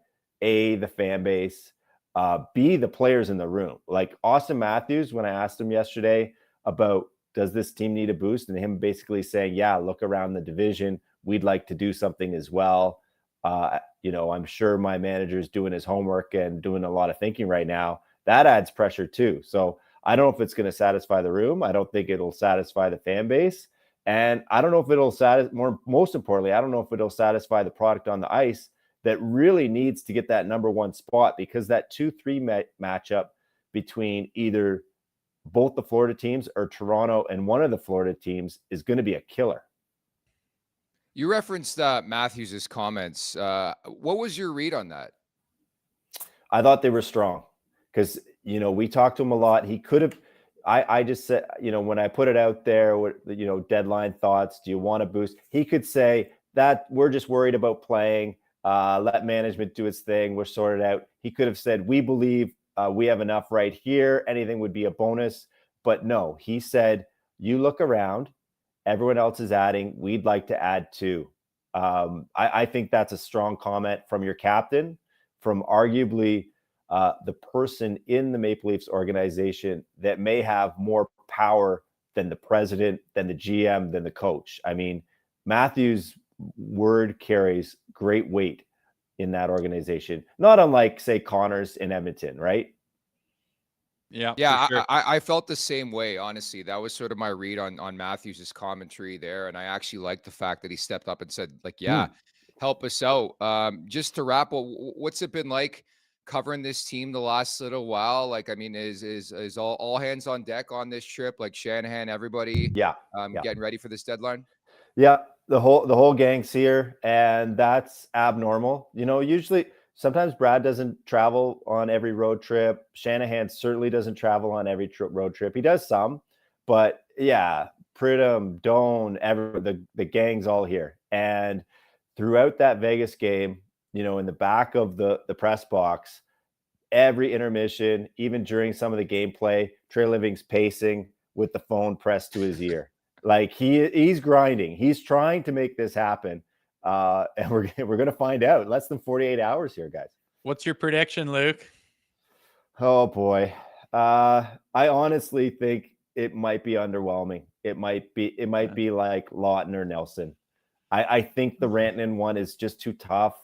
A, the fan base, B, the players in the room? Like Austin Matthews, when I asked him yesterday about does this team need a boost, and him basically saying, yeah, look around the division. We'd like to do something as well. I'm sure my manager's doing his homework and doing a lot of thinking right now. That adds pressure too. So I don't know if it's going to satisfy the room. I don't think it'll satisfy the fan base. And I don't know if it'll most importantly, I don't know if it'll satisfy the product on the ice that really needs to get that number one spot, because that 2-3 matchup between either both the Florida teams or Toronto and one of the Florida teams is going to be a killer. You referenced Matthews' comments. What was your read on that? I thought they were strong because, we talked to him a lot. He could have, I just said, when I put it out there, deadline thoughts, do you want to boost? He could say that we're just worried about playing. Let management do its thing. We're sorted out. He could have said, we believe we have enough right here. Anything would be a bonus. But no, he said, you look around. Everyone else is adding. We'd like to add too. I think that's a strong comment from your captain, from arguably the person in the Maple Leafs organization that may have more power than the president, than the GM, than the coach. I mean, Matthews' word carries great weight in that organization, not unlike, say, Connor's in Edmonton, right? Yeah. Sure. I felt the same way, honestly. That was sort of my read on Matthews' commentary there. And I actually liked the fact that he stepped up and said, like, help us out. Just to wrap up, what's it been like covering this team the last little while? Like, I mean, is all hands on deck on this trip? Like Shanahan, everybody getting ready for this deadline? Yeah, the whole gang's here, and that's abnormal. Usually sometimes Brad doesn't travel on every road trip. Shanahan certainly doesn't travel on every road trip. He does some, but yeah, Pridham, Doan, the gang's all here. And throughout that Vegas game, in the back of the press box, every intermission, even during some of the gameplay, Trey Living's pacing with the phone pressed to his ear. Like he's grinding. He's trying to make this happen. And we're going to find out in less than 48 hours here, guys. What's your prediction, Luke? Oh boy. I honestly think it might be underwhelming. It might be like Lawton or Nelson. I think the Rantanen one is just too tough.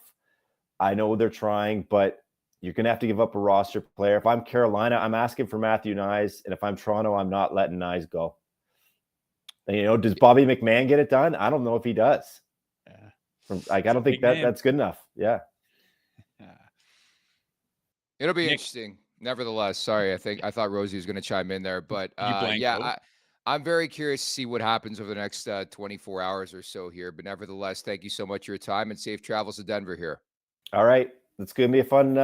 I know they're trying, but you're going to have to give up a roster player. If I'm Carolina, I'm asking for Matthew Knies. And if I'm Toronto, I'm not letting Knies go. And, does Bobby McMahon get it done? I don't know if he does. Yeah. I don't think that's good enough. Yeah. It'll be interesting. Nevertheless, sorry, I thought Rosie was going to chime in there, but I'm very curious to see what happens over the next 24 hours or so here. But nevertheless, thank you so much for your time and safe travels to Denver here. All right. It's going to be a fun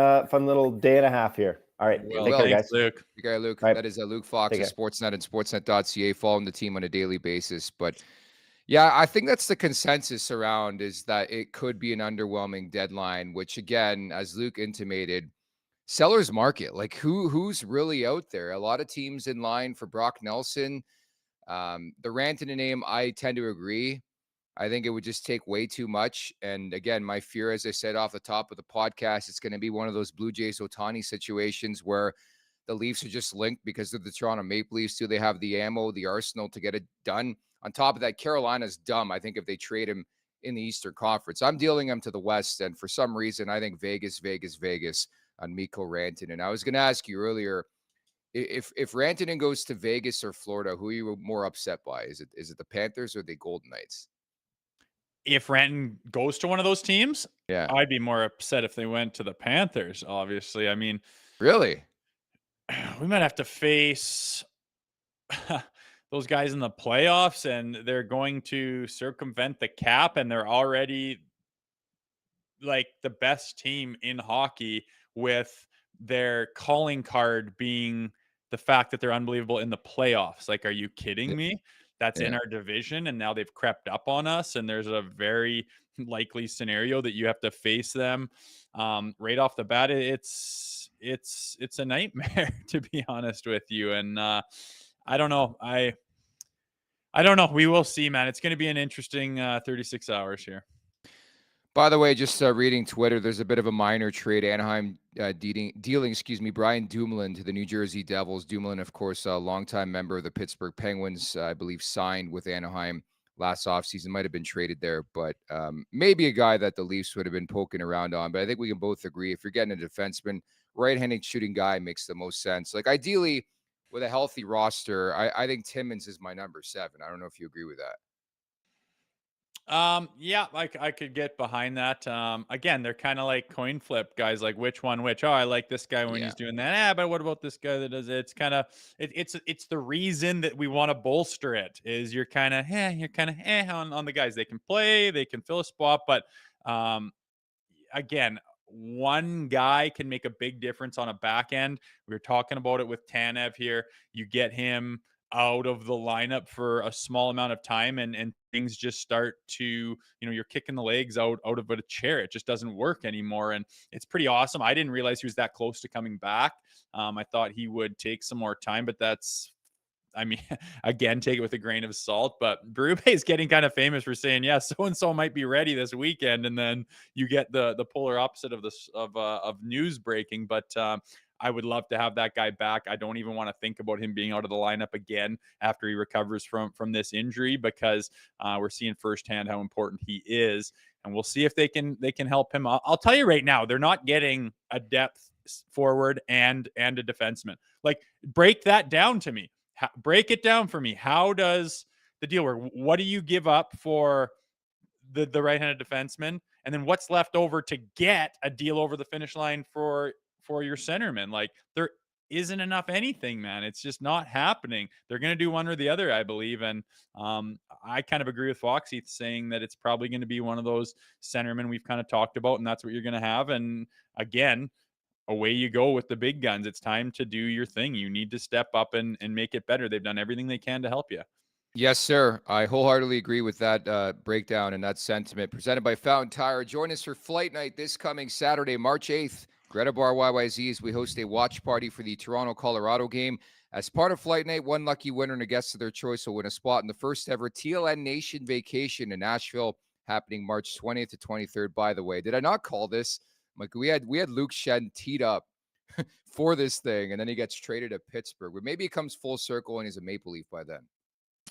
little day and a half here. All right. Well, take care, guys. Luke. Take care, Luke. Right. That is Luke Fox of Sportsnet and Sportsnet.ca, following the team on a daily basis. But yeah, I think that's the consensus around, is that it could be an underwhelming deadline, which again, as Luke intimated, seller's market. Like who's really out there? A lot of teams in line for Brock Nelson. The Rantanen name, I tend to agree. I think it would just take way too much. And again, my fear, as I said off the top of the podcast, it's going to be one of those Blue Jays Ohtani situations where the Leafs are just linked because of the Toronto Maple Leafs. Do they have the ammo, the arsenal to get it done? On top of that, Carolina's dumb, I think, if they trade him in the Eastern Conference. I'm dealing him to the West, and for some reason, I think Vegas on Mikko Rantanen. And I was going to ask you earlier, if Rantanen goes to Vegas or Florida, who are you more upset by? Is it the Panthers or the Golden Knights? If Rantanen goes to one of those teams, yeah, I'd be more upset if they went to the Panthers, obviously. I mean, really? We might have to face those guys in the playoffs, and they're going to circumvent the cap, and they're already like the best team in hockey, with their calling card being the fact that they're unbelievable in the playoffs. Like, are you kidding me? That's in our division, and now they've crept up on us, and there's a very likely scenario that you have to face them right off the bat. It's a nightmare, to be honest with you. And I don't know. I don't know. We will see, man. It's going to be an interesting 36 hours here. By the way, just reading Twitter, there's a bit of a minor trade. Anaheim dealing, Brian Dumoulin to the New Jersey Devils. Dumoulin, of course, a longtime member of the Pittsburgh Penguins, I believe signed with Anaheim last offseason, might have been traded there, but maybe a guy that the Leafs would have been poking around on. But I think we can both agree, if you're getting a defenseman, right-handed shooting guy makes the most sense. Like, ideally, with a healthy roster, I think Timmins is my number 7. I don't know if you agree with that. Yeah, like I could get behind that. Again, they're kind of like coin flip guys, like which one, which. Oh, I like this guy when he's doing that. But what about this guy that does it? It's kind of, it's the reason that we want to bolster it, is you're kind of on the guys. They can play, they can fill a spot, but again, one guy can make a big difference on a back end. We were talking about it with Tanev here. You get him out of the lineup for a small amount of time, and things just start to, you're kicking the legs out of a chair. It just doesn't work anymore. And it's pretty awesome. I didn't realize he was that close to coming back. I thought he would take some more time, but again, take it with a grain of salt. But Berube is getting kind of famous for saying, yeah, so-and-so might be ready this weekend. And then you get the polar opposite of this, of news breaking. But I would love to have that guy back. I don't even want to think about him being out of the lineup again after he recovers from this injury, because we're seeing firsthand how important he is. And we'll see if they can help him. I'll tell you right now, they're not getting a depth forward and a defenseman. Like, break that down to me. Break it down for me. How does the deal work? What do you give up for the right-handed defenseman? And then what's left over to get a deal over the finish line for your centerman? Like, there isn't enough anything, man. It's just not happening. They're going to do one or the other, I believe. And I kind of agree with Foxy saying that it's probably going to be one of those centermen we've kind of talked about, and that's what you're going to have. And again, away you go with the big guns. It's time to do your thing. You need to step up and make it better. They've done everything they can to help you. Yes, sir. I wholeheartedly agree with that breakdown and that sentiment. Presented by Fountain Tire. Join us for Flight Night this coming Saturday, March 8th. Greta Bar YYZ as we host a watch party for the Toronto-Colorado game. As part of Flight Night, one lucky winner and a guest of their choice will win a spot in the first ever TLN Nation vacation in Nashville, happening March 20th to 23rd, by the way. Did I not call this? Like we had Luke Shen teed up for this thing, and then he gets traded to Pittsburgh. But maybe he comes full circle and he's a Maple Leaf by then.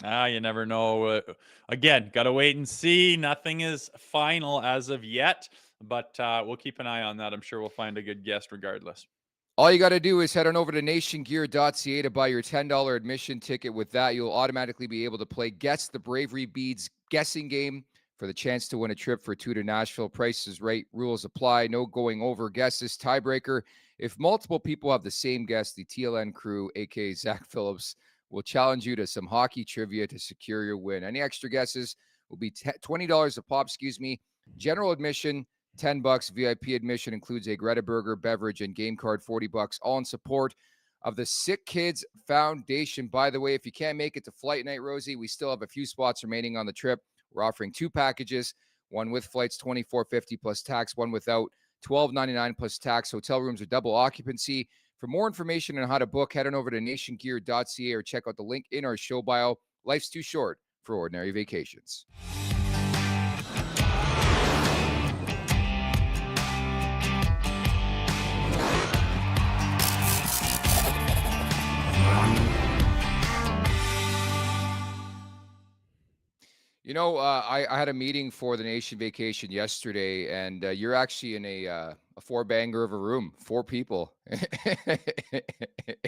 You never know. Again, got to wait and see. Nothing is final as of yet, but we'll keep an eye on that. I'm sure we'll find a good guest regardless. All you got to do is head on over to nationgear.ca to buy your $10 admission ticket. With that, you'll automatically be able to play Guess the Bravery Beads guessing game for the chance to win a trip for 2 to Nashville. Price is right. Rules apply. No going over guesses. Tiebreaker. If multiple people have the same guess, the TLN crew, a.k.a. Zach Phillips, will challenge you to some hockey trivia to secure your win. Any extra guesses will be $20 a pop, General admission, $10. VIP admission includes a Greta Burger beverage and game card, $40, all in support of the Sick Kids Foundation. By the way, if you can't make it to Flight Night, Rosie, we still have a few spots remaining on the trip. We're offering 2 packages, one with flights, $24.50 plus tax, one without, $12.99 plus tax. Hotel rooms are double occupancy. For more information on how to book, head on over to nationgear.ca or check out the link in our show bio. Life's too short for ordinary vacations. You know, I had a meeting for the Nation vacation yesterday, and you're actually in a 4-banger of a room, 4 people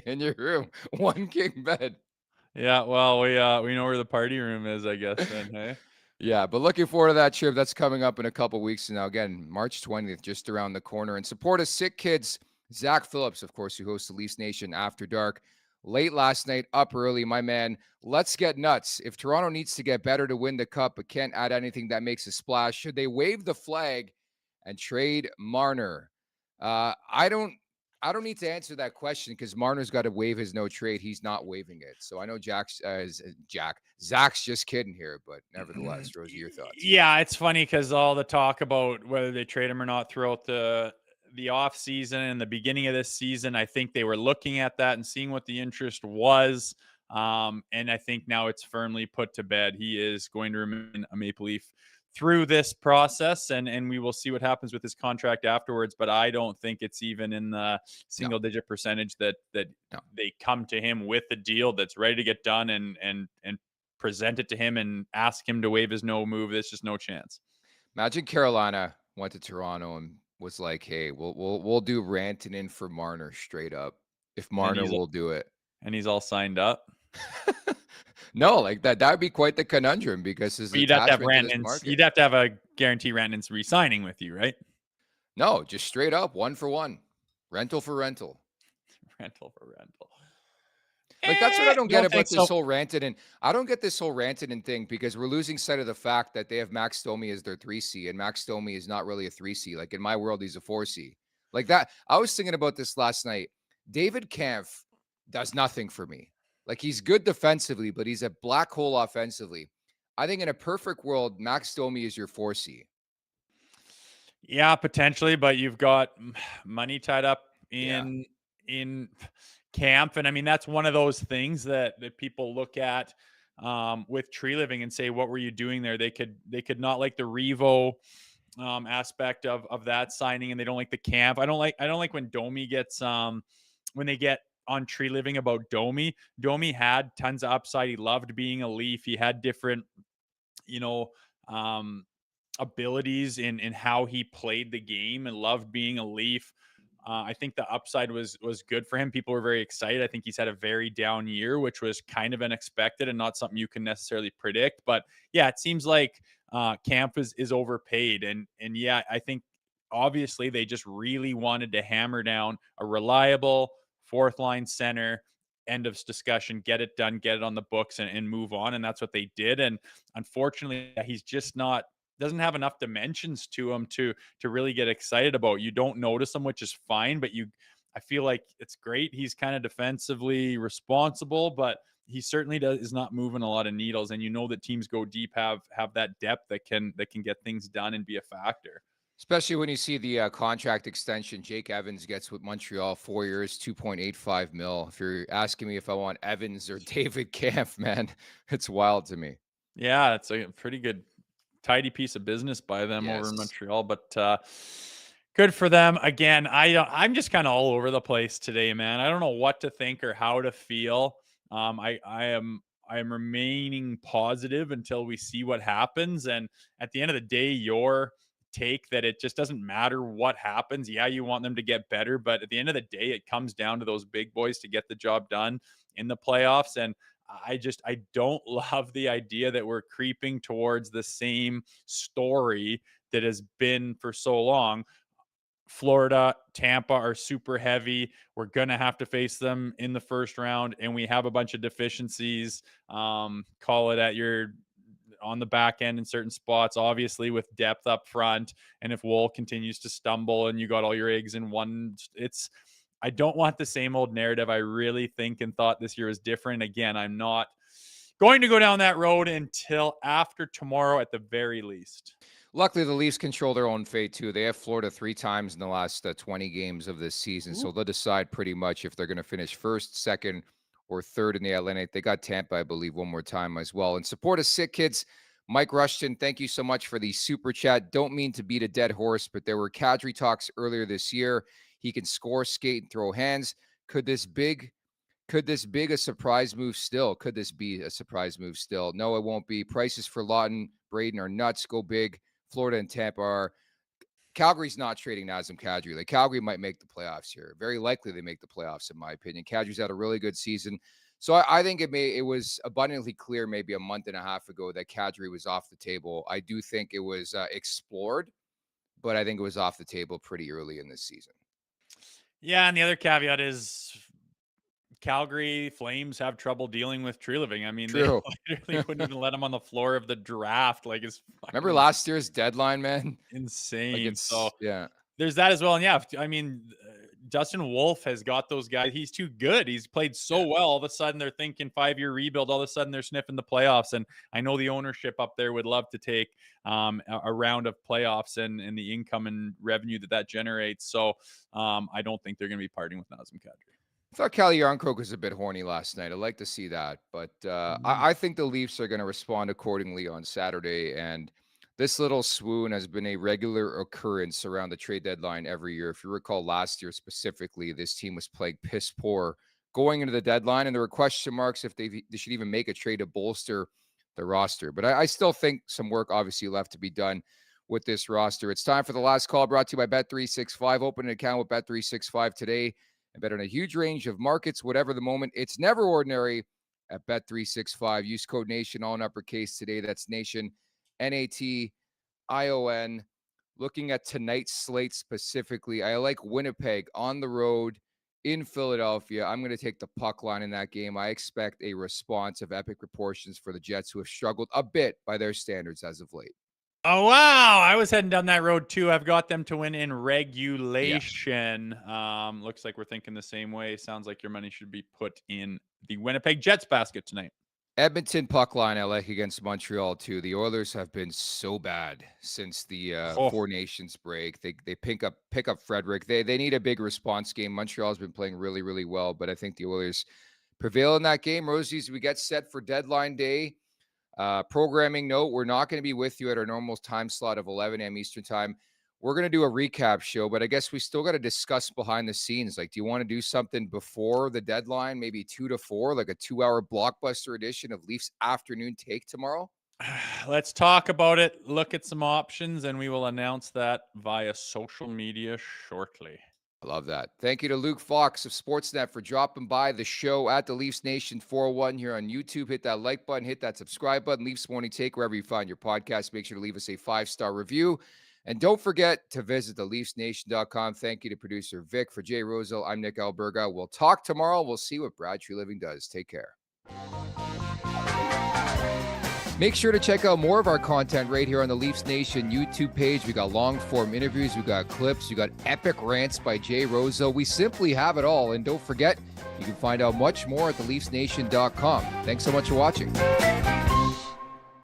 in your room, 1 king bed. Yeah, well, we know where the party room is, I guess. Then, hey. Yeah, but looking forward to that trip. That's coming up in a couple weeks now. Again, March 20th, just around the corner. And support of Sick Kids. Zach Phillips, of course, who hosts the Leafs Nation After Dark. Late last night, up early, my man. Let's get nuts. If Toronto needs to get better to win the cup, but can't add anything that makes a splash, should they wave the flag and trade Marner? I don't need to answer that question because Marner's got to waive his no trade. He's not waiving it. So I know Zach's just kidding here, but nevertheless, Rosie, your thoughts? Yeah, it's funny because all the talk about whether they trade him or not throughout the off season and the beginning of this season, I think they were looking at that and seeing what the interest was. And I think now it's firmly put to bed. He is going to remain a Maple Leaf through this process, and we will see what happens with his contract afterwards. But I don't think it's even in the single digit percentage that they come to him with a deal that's ready to get done and present it to him and ask him to waive his no move. There's just no chance. Imagine Carolina went to Toronto and was like, "Hey, we'll do Rantanen for Marner straight up if Marner will do it." And he's all signed up. No, like that would be quite the conundrum because you'd have to have Rantanen's. You'd have to have a guarantee Rantanen's re-signing with you, right? No, just straight up 1 for 1, rental for rental, rental for rental. Like that's what I don't get about this whole Rantanen. I don't get this whole Rantanen thing because we're losing sight of the fact that they have Max Domi as their 3C, and Max Domi is not really a 3C. Like in my world, he's a 4C. Like that. I was thinking about this last night. David Kampf does nothing for me. Like he's good defensively, but he's a black hole offensively. I think in a perfect world, Max Domi is your 4C. Yeah, potentially, but you've got money tied up in camp. And I mean, that's one of those things that people look at with Tree Living and say, what were you doing there? They could not like the Revo aspect of that signing, and they don't like the camp. I don't like when Domi gets when they get on Tree Living about Domi. Domi had tons of upside. He loved being a Leaf. He had different, abilities in how he played the game and loved being a Leaf. I think the upside was good for him. People were very excited. I think he's had a very down year, which was kind of unexpected and not something you can necessarily predict. But yeah, it seems like Camp is overpaid. And yeah, I think obviously they just really wanted to hammer down a reliable fourth line center. End of discussion, get it done, get it on the books and move on. And that's what they did. And unfortunately, he's just doesn't have enough dimensions to him to really get excited about. You don't notice him, which is fine, but I feel like it's great. He's kind of defensively responsible, but he certainly is not moving a lot of needles, and that teams go deep have that depth that can get things done and be a factor. Especially when you see the contract extension Jake Evans gets with Montreal, 4 years, $2.85 million. If you're asking me if I want Evans or David Kampf, man, it's wild to me. Yeah, it's a pretty good, tidy piece of business by them over in Yes. Montreal, but good for them. Again, I'm just kind of all over the place today, man. I don't know what to think or how to feel. I am remaining positive until we see what happens. And at the end of the day, your take that it just doesn't matter what happens. Yeah, you want them to get better, but at the end of the day, it comes down to those big boys to get the job done in the playoffs. And I don't love the idea that we're creeping towards the same story that has been for so long. Florida, Tampa are super heavy. We're going to have to face them in the first round, and we have a bunch of deficiencies. Call it on the back end in certain spots, obviously with depth up front. And if Wool continues to stumble and you got all your eggs in one, I don't want the same old narrative. I really think and thought this year was different. Again, I'm not going to go down that road until after tomorrow at the very least. Luckily, the Leafs control their own fate, too. They have Florida 3 times in the last 20 games of this season, so they'll decide pretty much if they're going to finish first, second, or third in the Atlantic. They got Tampa, I believe, one more time as well. And support us, Sick Kids. Mike Rushton, thank you so much for the super chat. Don't mean to beat a dead horse, but there were Kadri talks earlier this year. He can score, skate, and throw hands. Could this be a surprise move still? Could this be a surprise move still? No, it won't be. Prices for Lawton, Braden are nuts. Go big. Florida and Tampa are. Calgary's not trading Nazem Kadri. Like, Calgary might make the playoffs here. Very likely they make the playoffs, in my opinion. Kadri's had a really good season. So I think it was abundantly clear maybe a month and a half ago that Kadri was off the table. I do think it was explored, but I think it was off the table pretty early in this season. Yeah, and the other caveat is Calgary Flames have trouble dealing with Treliving. I mean, True. They literally wouldn't even let him on the floor of the draft. Like, it's Remember last year's deadline, man? Insane. Like, so yeah, there's that as well. And yeah, I mean, Dustin Wolf has got those guys. He's too good. He's played so well. All of a sudden, they're thinking 5-year rebuild. All of a sudden, they're sniffing the playoffs. And I know the ownership up there would love to take a round of playoffs and the income and revenue that generates. So I don't think they're going to be parting with Nazem Kadri. I thought Calle Yarncroke was a bit horny last night. I'd like to see that. But I think the Leafs are going to respond accordingly on Saturday. And this little swoon has been a regular occurrence around the trade deadline every year. If you recall last year specifically, this team was playing piss poor going into the deadline. And there were question marks if they should even make a trade to bolster the roster. But I still think some work obviously left to be done with this roster. It's time for the last call, brought to you by Bet365. Open an account with Bet365 today and bet on a huge range of markets, whatever the moment. It's never ordinary at Bet365. Use code NATION, all in uppercase today. That's NATION, N-A-T-I-O-N. Looking at tonight's slate specifically, I like Winnipeg on the road in Philadelphia. I'm going to take the puck line in that game. I expect a response of epic proportions for the Jets, who have struggled a bit by their standards as of late. Oh, wow. I was heading down that road, too. I've got them to win in regulation. Yeah. Looks like we're thinking the same way. Sounds like your money should be put in the Winnipeg Jets basket tonight. Edmonton puck line I like against Montreal, too. The Oilers have been so bad since the Four Nations break. They pick up Frederick. They need a big response game. Montreal's been playing really, really well, but I think the Oilers prevail in that game. Rosies, we get set for deadline day. Programming note, we're not going to be with you at our normal time slot of 11 a.m. Eastern time. We're going to do a recap show, but I guess we still got to discuss behind the scenes. Like, do you want to do something before the deadline, maybe 2 to 4, like a 2-hour blockbuster edition of Leafs Afternoon Take tomorrow? Let's talk about it, look at some options, and we will announce that via social media shortly. I love that. Thank you to Luke Fox of Sportsnet for dropping by the show at the Leafs Nation 401 here on YouTube. Hit that like button, hit that subscribe button. Leafs Morning Take, wherever you find your podcast. Make sure to leave us a 5-star review. And don't forget to visit theleafsnation.com. Thank you to producer Vic. For Jay Rosehill, I'm Nick Alberga. We'll talk tomorrow. We'll see what Brad Treliving does. Take care. Make sure to check out more of our content right here on the Leafs Nation YouTube page. We got long-form interviews, we got clips, we got epic rants by Jay Rosehill. We simply have it all. And don't forget, You can find out much more at theleafsnation.com. Thanks so much for watching.